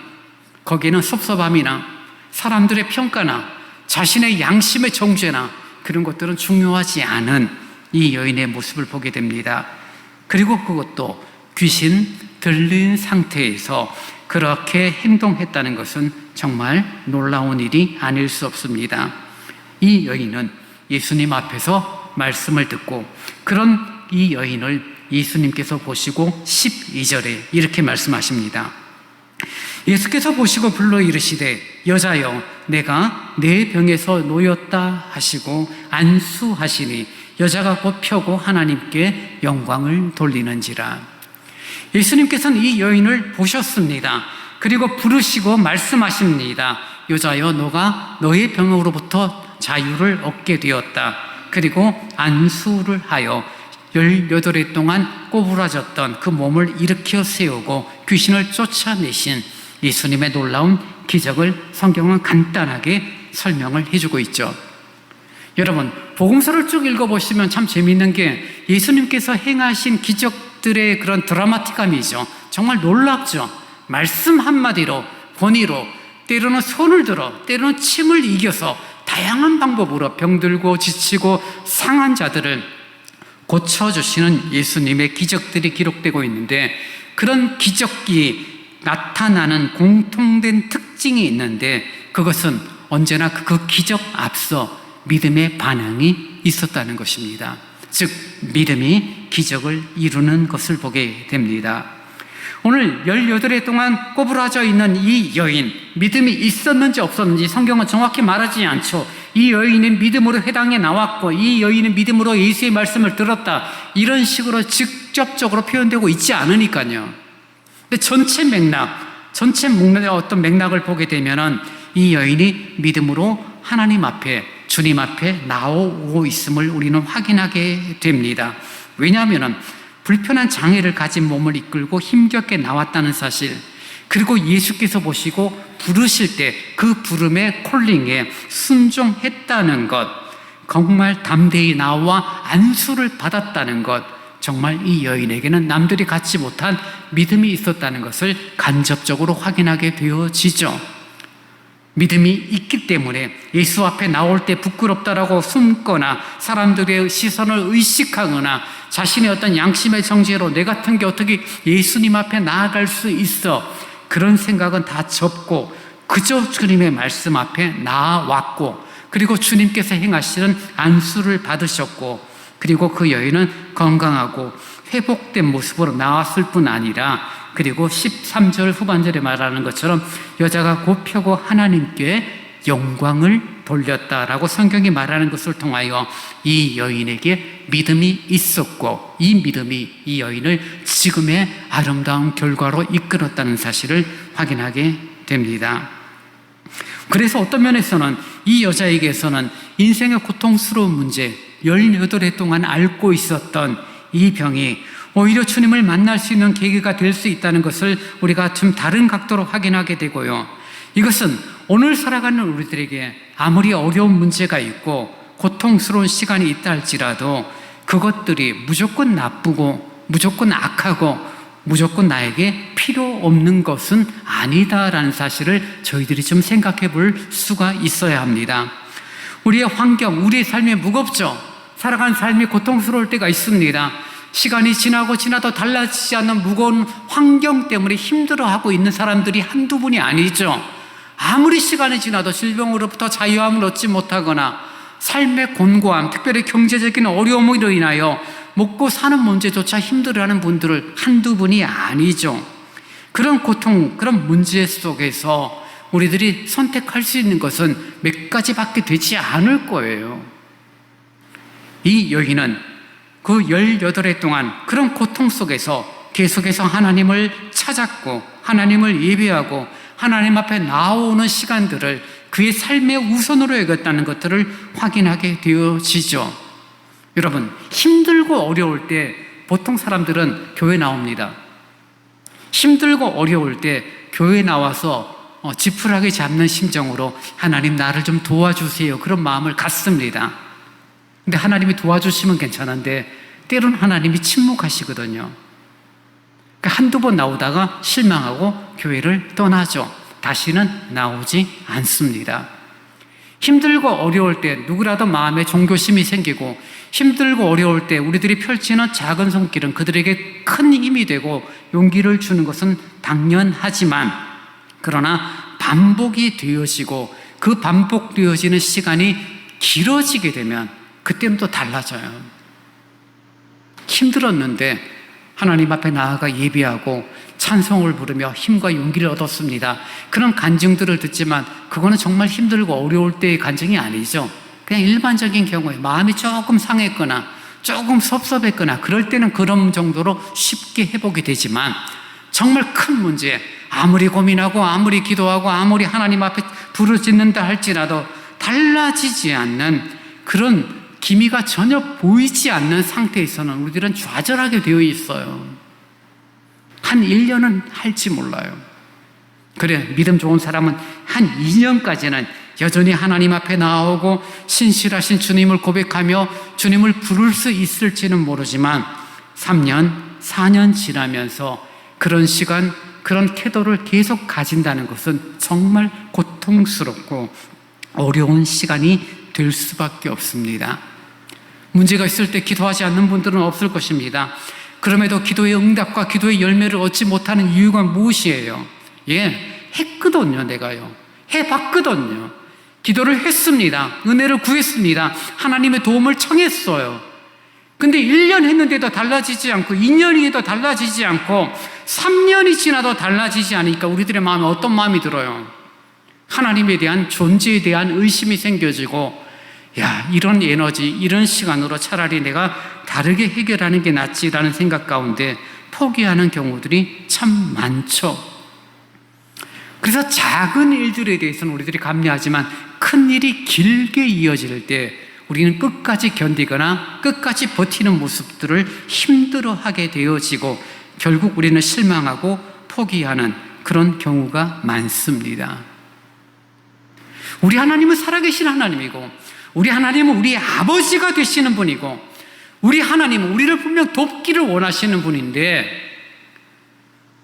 거기에는 섭섭함이나 사람들의 평가나 자신의 양심의 정죄나 그런 것들은 중요하지 않은 이 여인의 모습을 보게 됩니다. 그리고 그것도 귀신 들린 상태에서 그렇게 행동했다는 것은 정말 놀라운 일이 아닐 수 없습니다. 이 여인은 예수님 앞에서 말씀을 듣고 그런 이 여인을 예수님께서 보시고 12절에 이렇게 말씀하십니다. 예수께서 보시고 불러 이르시되 여자여 내가 내 병에서 놓였다 하시고 안수하시니 여자가 곧 펴고 하나님께 영광을 돌리는지라. 예수님께서는 이 여인을 보셨습니다. 그리고 부르시고 말씀하십니다. 여자여 너가 너의 병으로부터 자유를 얻게 되었다. 그리고 안수를 하여 18해 동안 꼬부라졌던 그 몸을 일으켜 세우고 귀신을 쫓아내신 예수님의 놀라운 기적을 성경은 간단하게 설명을 해주고 있죠. 여러분, 복음서를 쭉 읽어보시면 참 재미있는 게 예수님께서 행하신 기적들의 그런 드라마틱함이죠. 정말 놀랍죠. 말씀 한마디로, 권위로, 때로는 손을 들어, 때로는 침을 이겨서 다양한 방법으로 병들고 지치고 상한 자들을 고쳐주시는 예수님의 기적들이 기록되고 있는데, 그런 기적이 나타나는 공통된 특징이 있는데, 그것은 언제나 그 기적 앞서 믿음의 반응이 있었다는 것입니다. 즉 믿음이 기적을 이루는 것을 보게 됩니다. 오늘 18해 동안 꼬부라져 있는 이 여인, 믿음이 있었는지 없었는지 성경은 정확히 말하지 않죠. 이 여인은 믿음으로 회당에 나왔고 이 여인은 믿음으로 예수의 말씀을 들었다, 이런 식으로 직접적으로 표현되고 있지 않으니까요. 근데 전체 맥락의 어떤 맥락을 보게 되면은 이 여인이 믿음으로 하나님 앞에, 주님 앞에 나오고 있음을 우리는 확인하게 됩니다. 왜냐하면 불편한 장애를 가진 몸을 이끌고 힘겹게 나왔다는 사실, 그리고 예수께서 보시고 부르실 때 그 부름의 콜링에 순종했다는 것, 정말 담대히 나와 안수를 받았다는 것, 정말 이 여인에게는 남들이 갖지 못한 믿음이 있었다는 것을 간접적으로 확인하게 되어지죠. 믿음이 있기 때문에 예수 앞에 나올 때 부끄럽다라고 숨거나 사람들의 시선을 의식하거나 자신의 어떤 양심의 정죄로 내 같은 게 어떻게 예수님 앞에 나아갈 수 있어, 그런 생각은 다 접고 그저 주님의 말씀 앞에 나아왔고, 그리고 주님께서 행하시는 안수를 받으셨고, 그리고 그 여인은 건강하고 회복된 모습으로 나왔을 뿐 아니라, 그리고 13절 후반절에 말하는 것처럼 여자가 곧 펴고 하나님께 영광을 돌렸다라고 성경이 말하는 것을 통하여 이 여인에게 믿음이 있었고, 이 믿음이 이 여인을 지금의 아름다운 결과로 이끌었다는 사실을 확인하게 됩니다. 그래서 어떤 면에서는 이 여자에게서는 인생의 고통스러운 문제, 18해 동안 앓고 있었던 이 병이 오히려 주님을 만날 수 있는 계기가 될 수 있다는 것을 우리가 좀 다른 각도로 확인하게 되고요. 이것은 오늘 살아가는 우리들에게 아무리 어려운 문제가 있고 고통스러운 시간이 있다 할지라도 그것들이 무조건 나쁘고 무조건 악하고 무조건 나에게 필요 없는 것은 아니다라는 사실을 저희들이 좀 생각해 볼 수가 있어야 합니다. 우리의 환경, 우리의 삶이 무겁죠. 살아가는 삶이 고통스러울 때가 있습니다. 시간이 지나도 달라지지 않는 무거운 환경 때문에 힘들어하고 있는 사람들이 한두 분이 아니죠. 아무리 시간이 지나도 질병으로부터 자유함을 얻지 못하거나 삶의 곤고함, 특별히 경제적인 어려움으로 인하여 먹고 사는 문제조차 힘들어하는 분들을 한두 분이 아니죠. 그런 고통, 그런 문제 속에서 우리들이 선택할 수 있는 것은 몇 가지밖에 되지 않을 거예요. 이 여인은 그 18해 동안 그런 고통 속에서 계속해서 하나님을 찾았고 하나님을 예배하고 하나님 앞에 나오는 시간들을 그의 삶의 우선으로 여겼다는 것들을 확인하게 되어지죠. 여러분, 힘들고 어려울 때 보통 사람들은 교회 나옵니다. 힘들고 어려울 때 교회 나와서 지푸라기 잡는 심정으로 하나님 나를 좀 도와주세요, 그런 마음을 갖습니다. 근데 하나님이 도와주시면 괜찮은데 때로는 하나님이 침묵하시거든요. 그러니까 한두 번 나오다가 실망하고 교회를 떠나죠. 다시는 나오지 않습니다. 힘들고 어려울 때 누구라도 마음에 종교심이 생기고 힘들고 어려울 때 우리들이 펼치는 작은 손길은 그들에게 큰 힘이 되고 용기를 주는 것은 당연하지만, 그러나 반복이 되어지고 그 반복되어지는 시간이 길어지게 되면 그때는 또 달라져요. 힘들었는데 하나님 앞에 나아가 예배하고 찬송을 부르며 힘과 용기를 얻었습니다. 그런 간증들을 듣지만 그거는 정말 힘들고 어려울 때의 간증이 아니죠. 그냥 일반적인 경우에 마음이 조금 상했거나 조금 섭섭했거나 그럴 때는 그런 정도로 쉽게 회복이 되지만, 정말 큰 문제, 아무리 고민하고 아무리 기도하고 아무리 하나님 앞에 부르짖는다 할지라도 달라지지 않는, 그런 기미가 전혀 보이지 않는 상태에서는 우리들은 좌절하게 되어 있어요. 한 1년은 할지 몰라요. 그래, 믿음 좋은 사람은 한 2년까지는 여전히 하나님 앞에 나오고 신실하신 주님을 고백하며 주님을 부를 수 있을지는 모르지만 3년, 4년 지나면서 그런 시간, 그런 태도를 계속 가진다는 것은 정말 고통스럽고 어려운 시간이 될 수밖에 없습니다. 문제가 있을 때 기도하지 않는 분들은 없을 것입니다. 그럼에도 기도의 응답과 기도의 열매를 얻지 못하는 이유가 무엇이에요? 했거든요. 내가요. 해봤거든요. 기도를 했습니다. 은혜를 구했습니다. 하나님의 도움을 청했어요. 근데 1년 했는데도 달라지지 않고 2년이 해도 달라지지 않고 3년이 지나도 달라지지 않으니까 우리들의 마음에 어떤 마음이 들어요? 하나님에 대한 존재에 대한 의심이 생겨지고, 이런 에너지, 이런 시간으로 차라리 내가 다르게 해결하는 게 낫지라는 생각 가운데 포기하는 경우들이 참 많죠. 그래서 작은 일들에 대해서는 우리들이 감내하지만 큰 일이 길게 이어질 때 우리는 끝까지 견디거나 끝까지 버티는 모습들을 힘들어하게 되어지고 결국 우리는 실망하고 포기하는 그런 경우가 많습니다. 우리 하나님은 살아계신 하나님이고, 우리 하나님은 우리의 아버지가 되시는 분이고, 우리 하나님은 우리를 분명 돕기를 원하시는 분인데,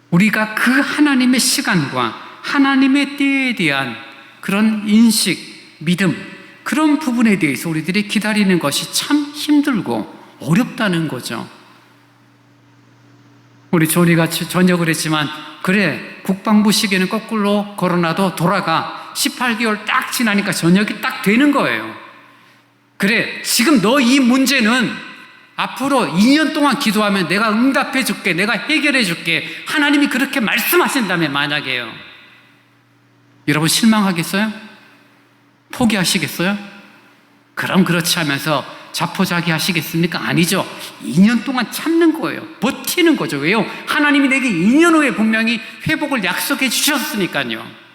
우리가 그 하나님의 시간과 하나님의 때에 대한 그런 인식, 믿음, 그런 부분에 대해서 우리들이 기다리는 것이 참 힘들고 어렵다는 거죠. 우리 조리가 전역을 했지만, 그래, 국방부 시계는 거꾸로 걸어놔도 돌아가. 18개월 딱 지나니까 전역이 딱 되는 거예요. 그래, 지금 너 이 문제는 앞으로 2년 동안 기도하면 내가 응답해 줄게, 내가 해결해 줄게. 하나님이 그렇게 말씀하신다면 만약에요. 여러분 실망하겠어요? 포기하시겠어요? 그럼 그렇지 하면서 자포자기 하시겠습니까? 아니죠. 2년 동안 참는 거예요. 버티는 거죠. 왜요? 하나님이 내게 2년 후에 분명히 회복을 약속해 주셨으니까요.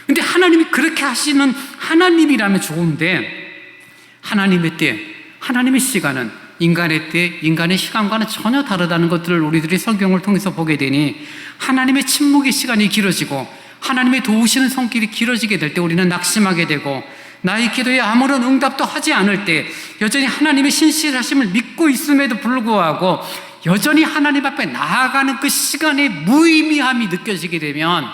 근데 하나님이 그렇게 하시는 하나님이라면 좋은데, 하나님의 때, 하나님의 시간은 인간의 때, 인간의 시간과는 전혀 다르다는 것들을 우리들이 성경을 통해서 보게 되니, 하나님의 침묵의 시간이 길어지고 하나님의 도우시는 손길이 길어지게 될 때 우리는 낙심하게 되고, 나의 기도에 아무런 응답도 하지 않을 때 여전히 하나님의 신실하심을 믿고 있음에도 불구하고 여전히 하나님 앞에 나아가는 그 시간의 무의미함이 느껴지게 되면,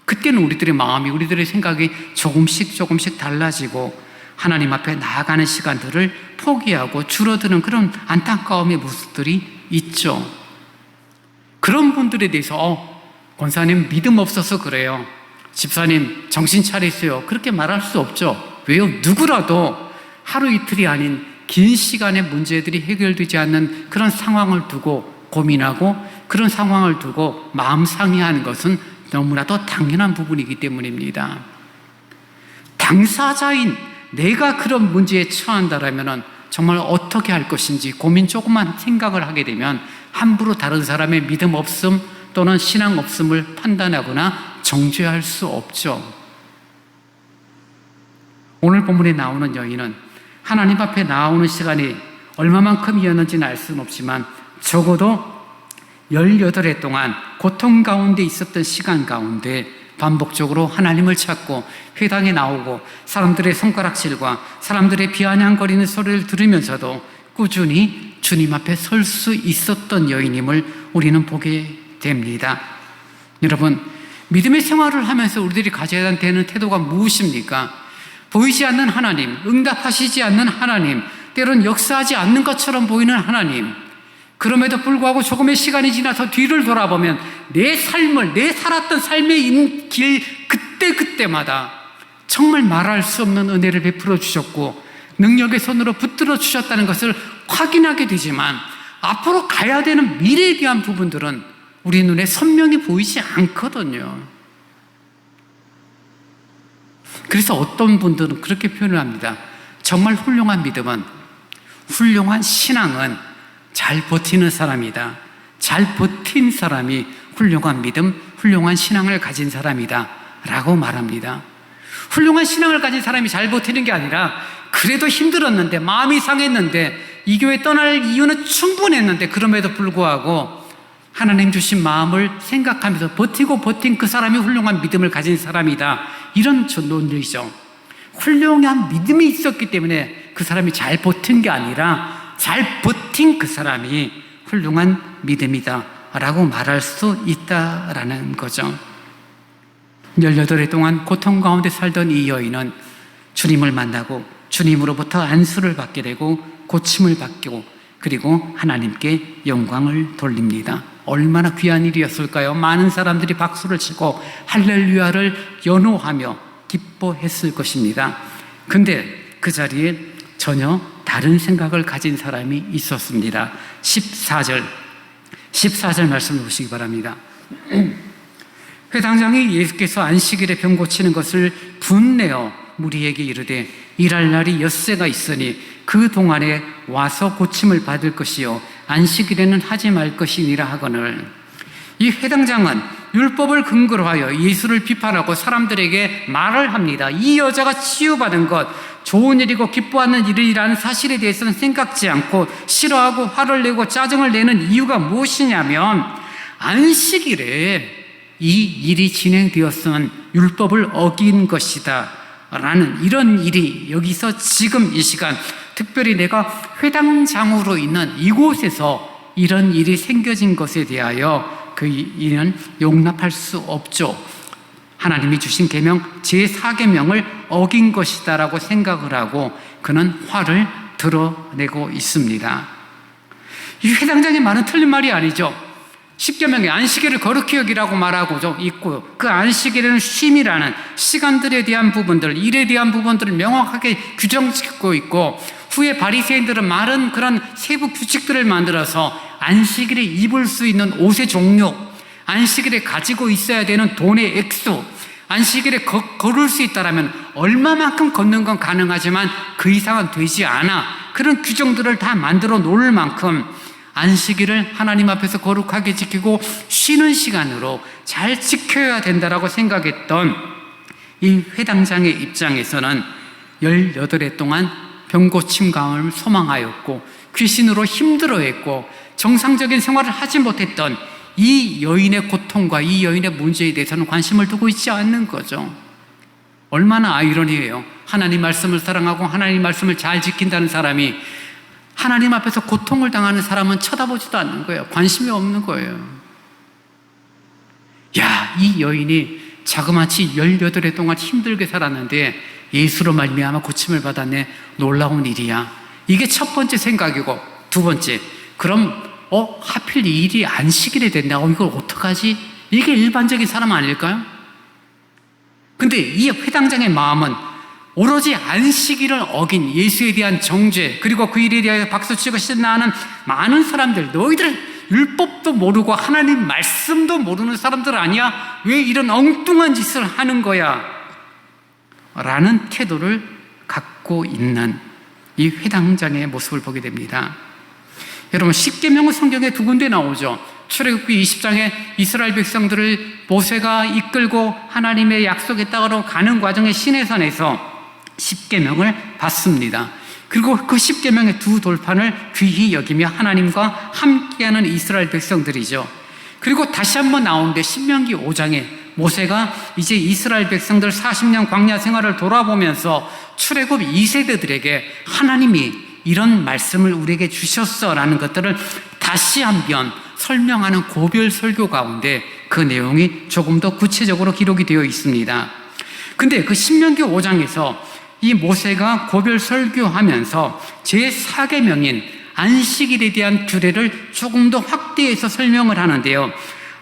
그때는 우리들의 마음이, 우리들의 생각이 조금씩 달라지고 하나님 앞에 나아가는 시간들을 포기하고 줄어드는 그런 안타까움의 모습들이 있죠. 그런 분들에 대해서 권사님 믿음 없어서 그래요, 집사님 정신 차리세요, 그렇게 말할 수 없죠. 왜요? 누구라도 하루 이틀이 아닌 긴 시간의 문제들이 해결되지 않는 그런 상황을 두고 고민하고, 그런 상황을 두고 마음 상해하는 것은 너무나도 당연한 부분이기 때문입니다. 당사자인 내가 그런 문제에 처한다라면 정말 어떻게 할 것인지 고민 조금만 생각을 하게 되면 함부로 다른 사람의 믿음 없음 또는 신앙 없음을 판단하거나 정죄할 수 없죠. 오늘 본문에 나오는 여인은 하나님 앞에 나오는 시간이 얼마만큼이었는지는 알 수는 없지만 적어도 18해 동안 고통 가운데 있었던 시간 가운데 반복적으로 하나님을 찾고 회당에 나오고 사람들의 손가락질과 사람들의 비아냥거리는 소리를 들으면서도 꾸준히 주님 앞에 설 수 있었던 여인임을 우리는 보게 됩니다. 여러분, 믿음의 생활을 하면서 우리들이 가져야 되는 태도가 무엇입니까? 보이지 않는 하나님, 응답하시지 않는 하나님, 때론 역사하지 않는 것처럼 보이는 하나님, 그럼에도 불구하고 조금의 시간이 지나서 뒤를 돌아보면 내 살았던 삶의 길 그때마다 정말 말할 수 없는 은혜를 베풀어 주셨고 능력의 손으로 붙들어 주셨다는 것을 확인하게 되지만 앞으로 가야 되는 미래에 대한 부분들은 우리 눈에 선명히 보이지 않거든요. 그래서 어떤 분들은 그렇게 표현을 합니다. 정말 훌륭한 믿음은, 훌륭한 신앙은 잘 버티는 사람이다. 잘 버틴 사람이 훌륭한 믿음, 훌륭한 신앙을 가진 사람이다 라고 말합니다. 훌륭한 신앙을 가진 사람이 잘 버티는 게 아니라 그래도 힘들었는데, 마음이 상했는데, 이 교회 떠날 이유는 충분했는데 그럼에도 불구하고 하나님 주신 마음을 생각하면서 버틴 그 사람이 훌륭한 믿음을 가진 사람이다, 이런 논리죠. 훌륭한 믿음이 있었기 때문에 그 사람이 잘 버틴 게 아니라 잘 버틴 그 사람이 훌륭한 믿음이다 라고 말할 수 있다라는 거죠. 18해 동안 고통 가운데 살던 이 여인은 주님을 만나고 주님으로부터 안수를 받게 되고 고침을 받고 그리고 하나님께 영광을 돌립니다. 얼마나 귀한 일이었을까요? 많은 사람들이 박수를 치고 할렐루야를 연호하며 기뻐했을 것입니다. 근데 그 자리에 전혀 다른 생각을 가진 사람이 있었습니다. 14절 말씀을 보시기 바랍니다. 회당장이 예수께서 안식일에 병 고치는 것을 분내어 무리에게 이르되 일할 날이 엿새가 있으니 그 동안에 와서 고침을 받을 것이요 안식일에는 하지 말 것이니라 하거늘. 이 회당장은 율법을 근거로 하여 예수를 비판하고 사람들에게 말을 합니다. 이 여자가 치유받은 것, 좋은 일이고 기뻐하는 일이라는 사실에 대해서는 생각지 않고 싫어하고 화를 내고 짜증을 내는 이유가 무엇이냐면 안식일에 이 일이 진행되었으면 율법을 어긴 것이다 라는 이런 일이 여기서 지금 이 시간, 특별히 내가 회당장으로 있는 이곳에서 이런 일이 생겨진 것에 대하여 그 일은 용납할 수 없죠. 하나님이 주신 계명 제4계명을 어긴 것이다 라고 생각을 하고 그는 화를 드러내고 있습니다. 이 회당장의 말은 틀린 말이 아니죠. 10계명에 안식일을 거룩히 여기라고 말하고 있고 그 안식일에는 쉼이라는 시간들에 대한 부분들, 일에 대한 부분들을 명확하게 규정짓고 있고 후에 바리새인들은 많은 그런 세부 규칙들을 만들어서 안식일에 입을 수 있는 옷의 종류, 안식일에 가지고 있어야 되는 돈의 액수, 안식일에 걸을 수 있다면 얼마만큼 걷는 건 가능하지만 그 이상은 되지 않아, 그런 규정들을 다 만들어 놓을 만큼 안식일을 하나님 앞에서 거룩하게 지키고 쉬는 시간으로 잘 지켜야 된다라고 생각했던 이 회당장의 입장에서는 18해 동안 병고침 가음을 소망하였고 귀신으로 힘들어했고 정상적인 생활을 하지 못했던 이 여인의 고통과 이 여인의 문제에 대해서는 관심을 두고 있지 않는 거죠. 얼마나 아이러니해요. 하나님 말씀을 사랑하고 하나님 말씀을 잘 지킨다는 사람이 하나님 앞에서 고통을 당하는 사람은 쳐다보지도 않는 거예요. 관심이 없는 거예요. 야, 이 여인이 자그마치 18해 동안 힘들게 살았는데 예수로 말미암아 고침을 받았네. 놀라운 일이야. 이게 첫 번째 생각이고, 두 번째, 그럼 하필 이 일이 안식일에 된다고 이걸 어떡하지? 이게 일반적인 사람 아닐까요? 근데 이 회당장의 마음은 오로지 안식일을 어긴 예수에 대한 정죄, 그리고 그 일에 대하여 박수치고 신나하는 많은 사람들, 너희들 율법도 모르고 하나님 말씀도 모르는 사람들 아니야? 왜 이런 엉뚱한 짓을 하는 거야? 라는 태도를 갖고 있는 이 회당장의 모습을 보게 됩니다. 여러분, 십계명은 성경에 두 군데 나오죠. 출애굽기 20장에 이스라엘 백성들을 모세가 이끌고 하나님의 약속의 땅으로 가는 과정의 시내산에서 십계명을 받습니다. 그리고 그 십계명의 두 돌판을 귀히 여기며 하나님과 함께하는 이스라엘 백성들이죠. 그리고 다시 한번 나오는데 신명기 5장에 모세가 이제 이스라엘 백성들 40년 광야 생활을 돌아보면서 출애굽 2세대들에게 하나님이 이런 말씀을 우리에게 주셨어라는 것들을 다시 한번 설명하는 고별 설교 가운데 그 내용이 조금 더 구체적으로 기록이 되어 있습니다. 근데 그 신명기 5장에서 이 모세가 고별 설교하면서 제4계명인 안식일에 대한 규례를 조금 더 확대해서 설명을 하는데요.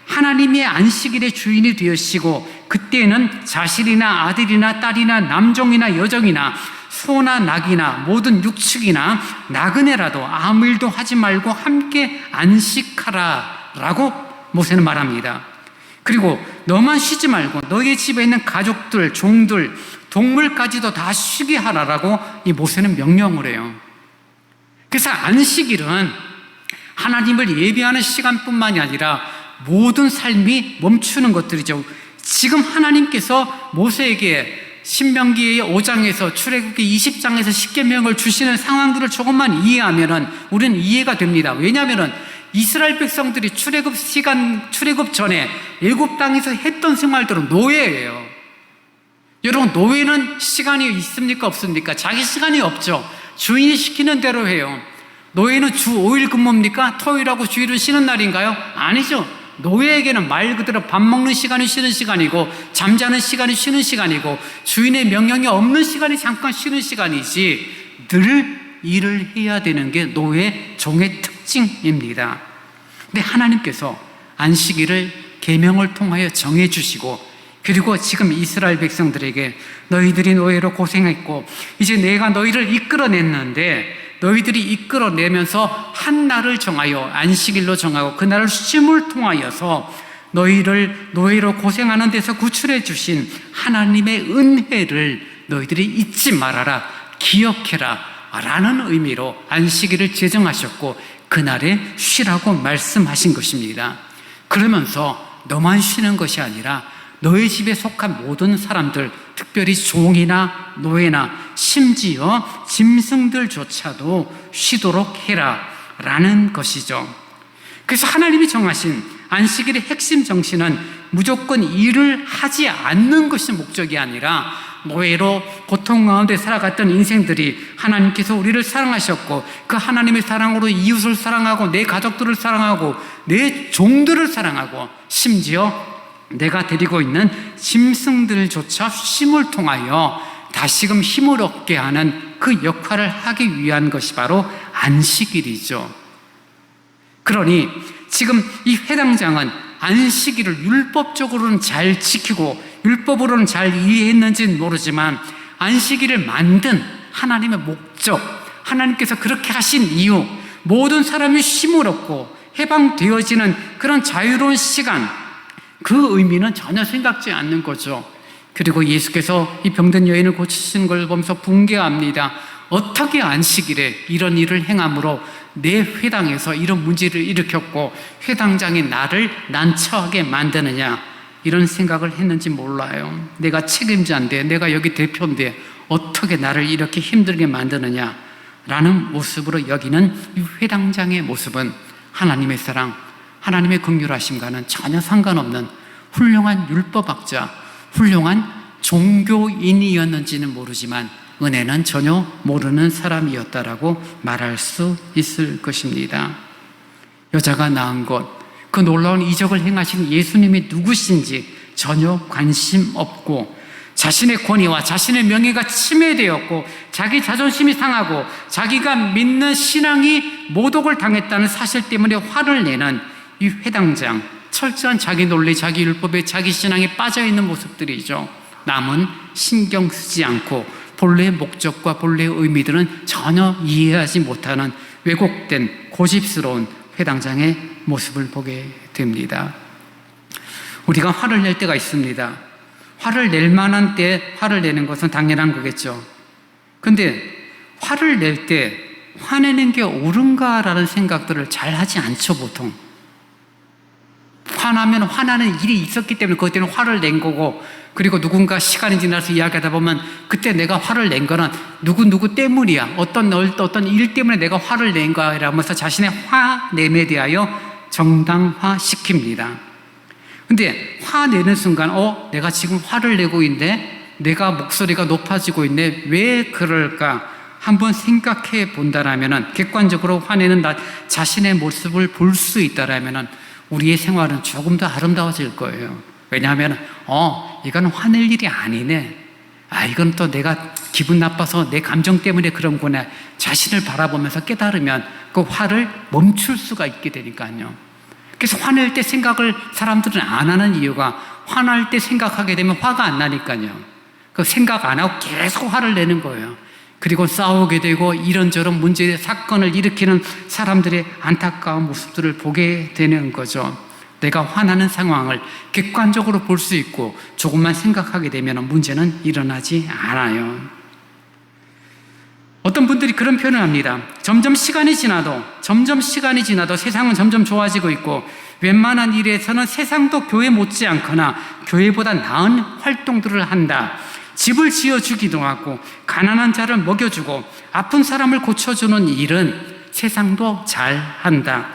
하나님의 안식일의 주인이 되시고 그때는 자식이나 아들이나 딸이나 남종이나 여종이나 소나 낙이나 모든 육축이나 나그네라도 아무 일도 하지 말고 함께 안식하라 라고 모세는 말합니다. 그리고 너만 쉬지 말고 너의 집에 있는 가족들, 종들, 동물까지도 다 쉬게 하라라고 이 모세는 명령을 해요. 그래서 안식일은 하나님을 예배하는 시간뿐만이 아니라 모든 삶이 멈추는 것들이죠. 지금 하나님께서 모세에게 신명기 5장에서 출애굽기 20장에서 십계명을 주시는 상황들을 조금만 이해하면은 우리는 이해가 됩니다. 왜냐하면은 이스라엘 백성들이 출애굽 전에 애굽 땅에서 했던 생활들은 노예예요. 여러분, 노예는 시간이 있습니까 없습니까? 자기 시간이 없죠. 주인이 시키는 대로 해요. 노예는 주 5일 근무입니까? 토요일하고 주일은 쉬는 날인가요? 아니죠. 노예에게는 말 그대로 밥 먹는 시간이 쉬는 시간이고 잠자는 시간이 쉬는 시간이고 주인의 명령이 없는 시간이 잠깐 쉬는 시간이지 늘 일을 해야 되는 게 노예 종의 특징입니다. 근데 하나님께서 안식일을 계명을 통하여 정해주시고 그리고 지금 이스라엘 백성들에게 너희들이 노예로 고생했고 이제 내가 너희를 이끌어냈는데 너희들이 이끌어내면서 한 날을 정하여 안식일로 정하고 그 날을 쉼을 통하여서 너희를 노예로 고생하는 데서 구출해 주신 하나님의 은혜를 너희들이 잊지 말아라, 기억해라 라는 의미로 안식일을 제정하셨고 그날에 쉬라고 말씀하신 것입니다. 그러면서 너만 쉬는 것이 아니라 너희 집에 속한 모든 사람들, 특별히 종이나 노예나 심지어 짐승들조차도 쉬도록 해라 라는 것이죠. 그래서 하나님이 정하신 안식일의 핵심 정신은 무조건 일을 하지 않는 것이 목적이 아니라 노예로 고통 가운데 살아갔던 인생들이 하나님께서 우리를 사랑하셨고 그 하나님의 사랑으로 이웃을 사랑하고 내 가족들을 사랑하고 내 종들을 사랑하고 심지어 내가 데리고 있는 짐승들조차 쉼을 통하여 다시금 힘을 얻게 하는 그 역할을 하기 위한 것이 바로 안식일이죠. 그러니 지금 이 회당장은 안식일을 율법적으로는 잘 지키고 율법으로는 잘 이해했는지는 모르지만 안식일을 만든 하나님의 목적, 하나님께서 그렇게 하신 이유, 모든 사람이 쉼을 얻고 해방되어지는 그런 자유로운 시간, 그 의미는 전혀 생각지 않는 거죠. 그리고 예수께서 이 병든 여인을 고치시는 걸 보면서 분개합니다. 어떻게 안식일에 이런 일을 행함으로 내 회당에서 이런 문제를 일으켰고 회당장이 나를 난처하게 만드느냐, 이런 생각을 했는지 몰라요. 내가 책임자인데, 내가 여기 대표인데 어떻게 나를 이렇게 힘들게 만드느냐 라는 모습으로 여기는 이 회당장의 모습은 하나님의 사랑, 하나님의 긍휼하심과는 전혀 상관없는 훌륭한 율법학자, 훌륭한 종교인이었는지는 모르지만 은혜는 전혀 모르는 사람이었다라고 말할 수 있을 것입니다. 여자가 낳은 것, 그 놀라운 이적을 행하신 예수님이 누구신지 전혀 관심 없고 자신의 권위와 자신의 명예가 침해되었고 자기 자존심이 상하고 자기가 믿는 신앙이 모독을 당했다는 사실 때문에 화를 내는 이 회당장, 철저한 자기 논리, 자기 율법에 자기 신앙에 빠져있는 모습들이죠. 남은 신경 쓰지 않고 본래의 목적과 본래의 의미들은 전혀 이해하지 못하는 왜곡된 고집스러운 회당장의 모습을 보게 됩니다. 우리가 화를 낼 때가 있습니다. 화를 낼 만한 때 화를 내는 것은 당연한 거겠죠. 근데 화를 낼 때 화내는 게 옳은가라는 생각들을 잘 하지 않죠, 보통. 화나면 화나는 일이 있었기 때문에 그것 때문에 화를 낸 거고, 그리고 누군가 시간이 지나서 이야기하다 보면 그때 내가 화를 낸 거는 누구 때문이야, 어떤 일 때문에 내가 화를 낸 거야 라면서 자신의 화냄에 대하여 정당화시킵니다. 근데 화내는 순간 내가 지금 화를 내고 있네, 내가 목소리가 높아지고 있네, 왜 그럴까 한번 생각해 본다라면, 객관적으로 화내는 나 자신의 모습을 볼 수 있다라면 우리의 생활은 조금 더 아름다워질 거예요. 왜냐하면 이건 화낼 일이 아니네, 이건 또 내가 기분 나빠서 내 감정 때문에 그런 거나 자신을 바라보면서 깨달으면 그 화를 멈출 수가 있게 되니까요. 그래서 화낼 때 생각을 사람들은 안 하는 이유가 화날 때 생각하게 되면 화가 안 나니까요. 그 생각 안 하고 계속 화를 내는 거예요. 그리고 싸우게 되고 이런저런 문제, 사건을 일으키는 사람들의 안타까운 모습들을 보게 되는 거죠. 내가 화나는 상황을 객관적으로 볼 수 있고 조금만 생각하게 되면 문제는 일어나지 않아요. 어떤 분들이 그런 표현을 합니다. 점점 시간이 지나도 세상은 점점 좋아지고 있고 웬만한 일에서는 세상도 교회 못지않거나 교회보다 나은 활동들을 한다. 집을 지어주기도 하고 가난한 자를 먹여주고 아픈 사람을 고쳐주는 일은 세상도 잘한다.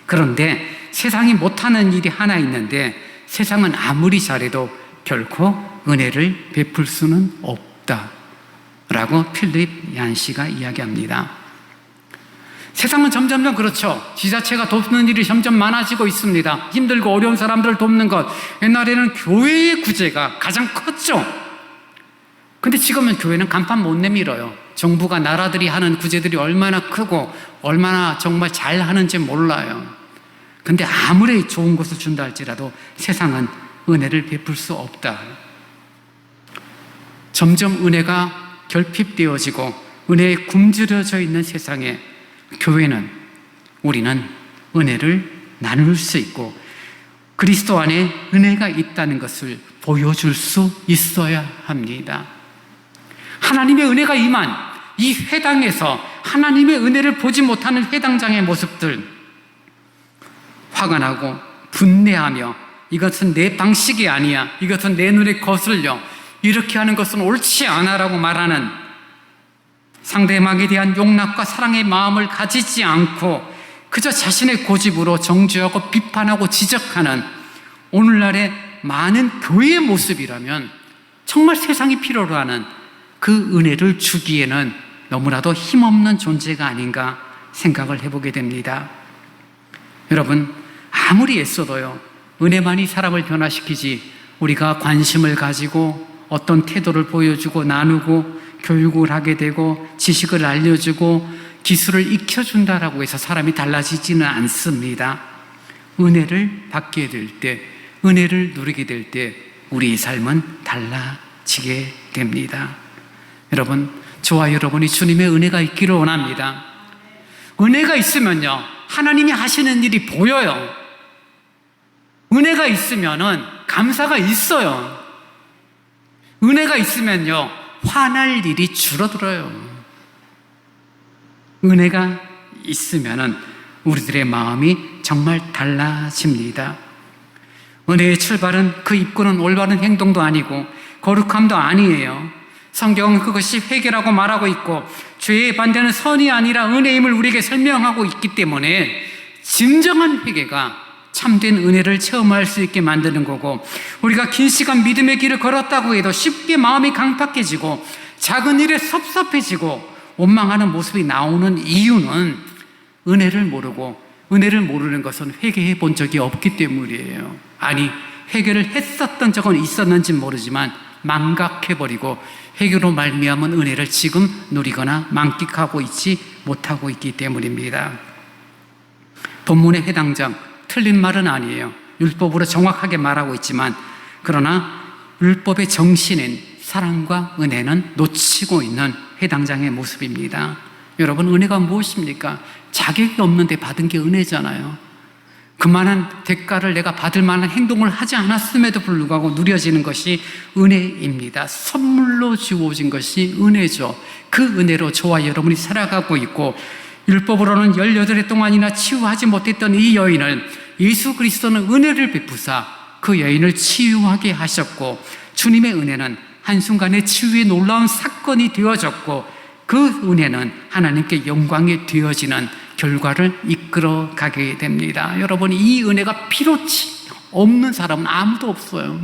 그런데 세상이 못하는 일이 하나 있는데 세상은 아무리 잘해도 결코 은혜를 베풀 수는 없다 라고 필립 얀시가 이야기합니다. 세상은 점점 그렇죠. 지자체가 돕는 일이 점점 많아지고 있습니다. 힘들고 어려운 사람들을 돕는 것, 옛날에는 교회의 구제가 가장 컸죠. 근데 지금은 교회는 간판 못 내밀어요. 정부가 나라들이 하는 구제들이 얼마나 크고 얼마나 정말 잘 하는지 몰라요. 근데 아무리 좋은 것을 준다 할지라도 세상은 은혜를 베풀 수 없다. 점점 은혜가 결핍되어지고 은혜에 굶주려져 있는 세상에 우리는 은혜를 나눌 수 있고 그리스도 안에 은혜가 있다는 것을 보여줄 수 있어야 합니다. 하나님의 은혜가 임한 이 회당에서 하나님의 은혜를 보지 못하는 회당장의 모습들, 화가 나고 분내하며 이것은 내 방식이 아니야, 이것은 내 눈에 거슬려, 이렇게 하는 것은 옳지 않아라고 말하는 상대방에 대한 용납과 사랑의 마음을 가지지 않고 그저 자신의 고집으로 정죄하고 비판하고 지적하는 오늘날의 많은 교회의 모습이라면 정말 세상이 필요로 하는 그 은혜를 주기에는 너무나도 힘없는 존재가 아닌가 생각을 해보게 됩니다. 여러분, 아무리 애써도요, 은혜만이 사람을 변화시키지 우리가 관심을 가지고 어떤 태도를 보여주고 나누고 교육을 하게 되고 지식을 알려주고 기술을 익혀준다라고 해서 사람이 달라지지는 않습니다. 은혜를 받게 될 때, 은혜를 누리게 될 때 우리의 삶은 달라지게 됩니다. 여러분, 저와 여러분이 주님의 은혜가 있기를 원합니다. 은혜가 있으면요, 하나님이 하시는 일이 보여요. 은혜가 있으면은 감사가 있어요. 은혜가 있으면요, 화날 일이 줄어들어요. 은혜가 있으면은 우리들의 마음이 정말 달라집니다. 은혜의 출발은 그 입구는 올바른 행동도 아니고 거룩함도 아니에요. 성경은 그것이 회개라고 말하고 있고 죄의 반대는 선이 아니라 은혜임을 우리에게 설명하고 있기 때문에 진정한 회개가 참된 은혜를 체험할 수 있게 만드는 거고, 우리가 긴 시간 믿음의 길을 걸었다고 해도 쉽게 마음이 강팍해지고 작은 일에 섭섭해지고 원망하는 모습이 나오는 이유는 은혜를 모르고, 은혜를 모르는 것은 회개해 본 적이 없기 때문이에요. 아니, 회개를 했었던 적은 있었는지 모르지만 망각해버리고 회개로 말미암은 은혜를 지금 누리거나 만끽하고 있지 못하고 있기 때문입니다. 본문의 회당장, 틀린 말은 아니에요. 율법으로 정확하게 말하고 있지만, 그러나 율법의 정신인 사랑과 은혜는 놓치고 있는 회당장의 모습입니다. 여러분, 은혜가 무엇입니까? 자격이 없는데 받은 게 은혜잖아요. 그만한 대가를 내가 받을 만한 행동을 하지 않았음에도 불구하고 누려지는 것이 은혜입니다. 선물로 주어진 것이 은혜죠. 그 은혜로 저와 여러분이 살아가고 있고, 율법으로는 18해 동안이나 치유하지 못했던 이 여인을 예수 그리스도는 은혜를 베푸사 그 여인을 치유하게 하셨고, 주님의 은혜는 한순간에 치유의 놀라운 사건이 되어졌고, 그 은혜는 하나님께 영광이 되어지는 결과를 이끌어 가게 됩니다. 여러분, 이 은혜가 필요치 없는 사람은 아무도 없어요.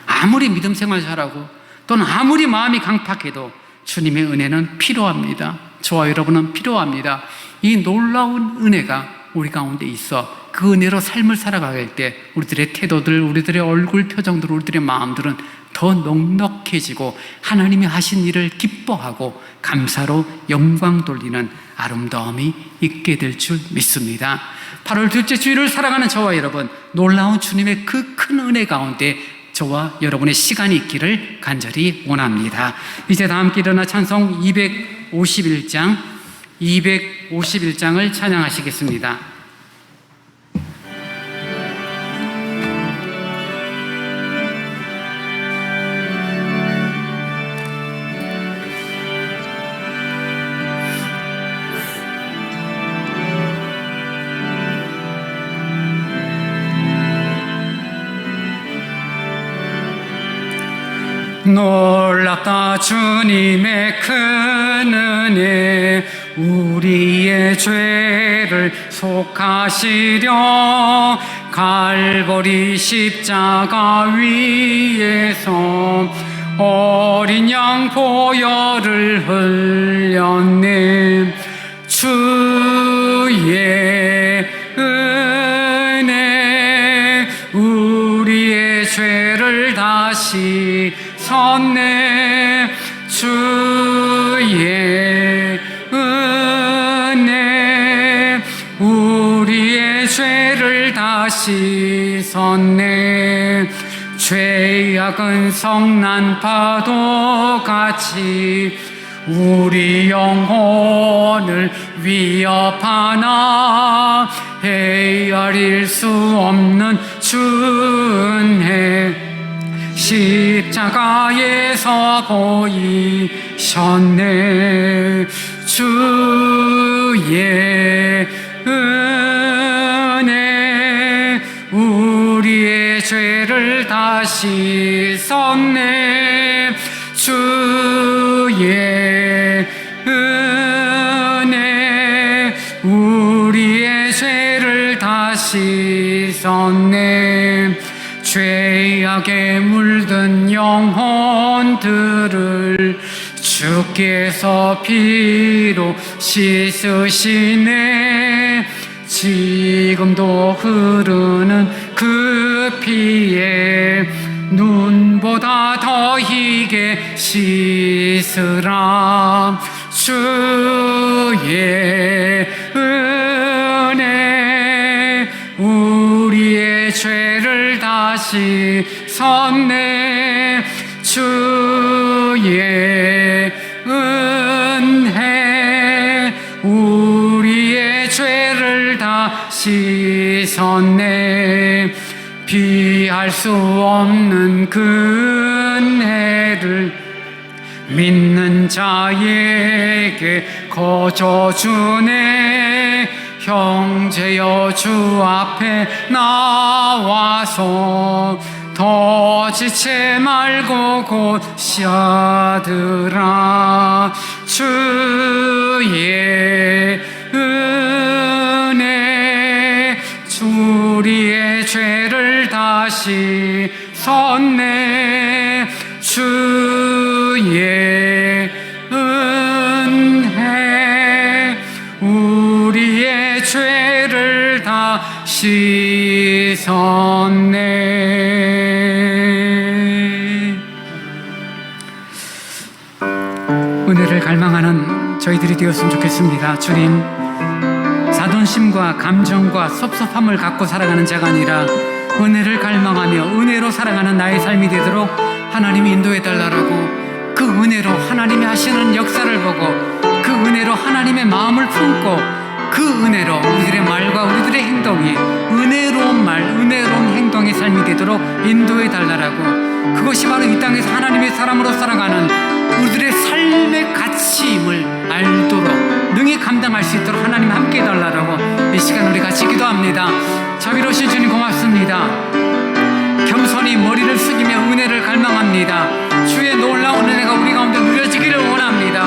아무리 믿음 생활 잘하고 또는 아무리 마음이 강팍해도 주님의 은혜는 필요합니다. 저와 여러분은 필요합니다. 이 놀라운 은혜가 우리 가운데 있어 그 은혜로 삶을 살아갈 때 우리들의 태도들, 우리들의 얼굴 표정들, 우리들의 마음들은 더 넉넉해지고 하나님이 하신 일을 기뻐하고 감사로 영광 돌리는 아름다움이 있게 될 줄 믿습니다. 8월 둘째 주일을 살아가는 저와 여러분, 놀라운 주님의 그 큰 은혜 가운데 저와 여러분의 시간이 있기를 간절히 원합니다. 이제 다 함께 일어나 찬송 251장을 찬양하시겠습니다. 놀랍다 주님의 큰 은혜, 우리의 죄를 속하시려 갈보리 십자가 위에서 어린 양 보혈을 흘렸네. 주의 은혜, 우리의 죄를 다시 섰네. 주의 은혜, 우리의 죄를 다시 섰네. 죄악은 성난 파도같이 우리 영혼을 위협하나 헤아릴 수 없는 주 은혜, 십자가에서 보이셨네. 주의 은혜, 우리의 죄를 다시 섰네. 주의 은혜, 우리의 죄를 다시 섰네. 죄악에 물든 영혼들을 주께서 피로 씻으시네. 지금도 흐르는 그 피에 눈보다 더 희게 씻으라. 주의 은혜, 우리의 죄를 다시 섰네. 주의 은혜, 우리의 죄를 다시 섰네. 피할 수 없는 그 은혜를 믿는 자에게 거저 주네. 형제여, 주 앞에 나와서 더 지체 말고 곧 쉬어들라. 주의 은혜, 우리의 죄를 다시 섰네. 주의 은혜, 우리의 죄를 다시 섰네. 은혜를 갈망하는 저희들이 되었으면 좋겠습니다. 주님, 자존심과 감정과 섭섭함을 갖고 살아가는 자가 아니라 은혜를 갈망하며 은혜로 살아가는 나의 삶이 되도록 하나님이 인도해 달라고, 그 은혜로 하나님이 하시는 역사를 보고 그 은혜로 하나님의 마음을 품고 그 은혜로 우리들의 말과 우리들의 행동이 은혜로운 말, 은혜로운 행동의 삶이 되도록 인도해 달라고, 그것이 바로 이 땅에서 하나님의 사람으로 살아가는 우리들의 삶의 가치임을 알도록 능히 감당할 수 있도록 하나님 함께 해달라고 이 시간 우리 같이 기도합니다. 자비로우신 주님 고맙습니다. 겸손히 머리를 숙이며 은혜를 갈망합니다. 주의 놀라운 은혜가 우리 가운데 누려지기를 원합니다.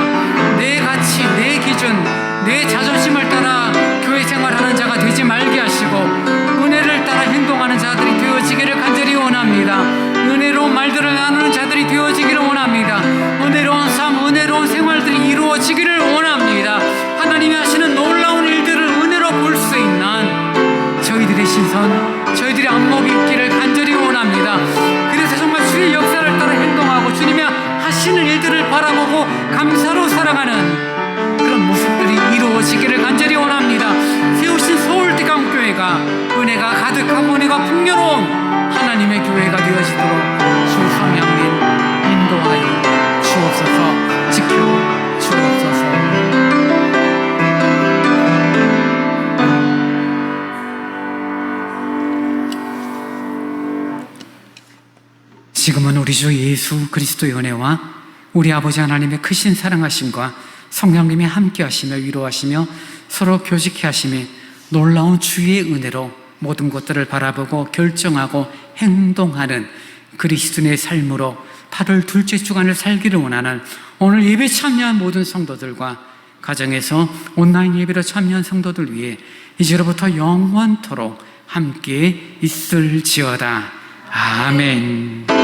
내 가치, 내 기준, 내 자존심을 따라 교회 생활하는 자가 되지 말게 하시고 은혜를 따라 행동하는 자들이 되어지기를 간절히 원합니다. 은혜로운 말들을 나누는 자들이 되어지기를 원합니다. 은혜로운 삶, 은혜로운 생활들이 이루어지기를 원합니다. 하나님이 하시는 놀라운 일들을 은혜로 볼 수 있는 저희들의 시선, 저희들의 안목이 있기를 간절히 원합니다. 그래서 정말 주의 역사를 따라 지금은 우리 주 예수 그리스도의 은혜와 우리 아버지 하나님의 크신 사랑하심과 성령님이 함께 하시며 위로하시며 서로 교직케 하심이 놀라운 주의 은혜로 모든 것들을 바라보고 결정하고 행동하는 그리스도인의 삶으로 8월 둘째 주간을 살기를 원하는 오늘 예배 참여한 모든 성도들과 가정에서 온라인 예배로 참여한 성도들 위해 이제로부터 영원토록 함께 있을지어다. 아멘.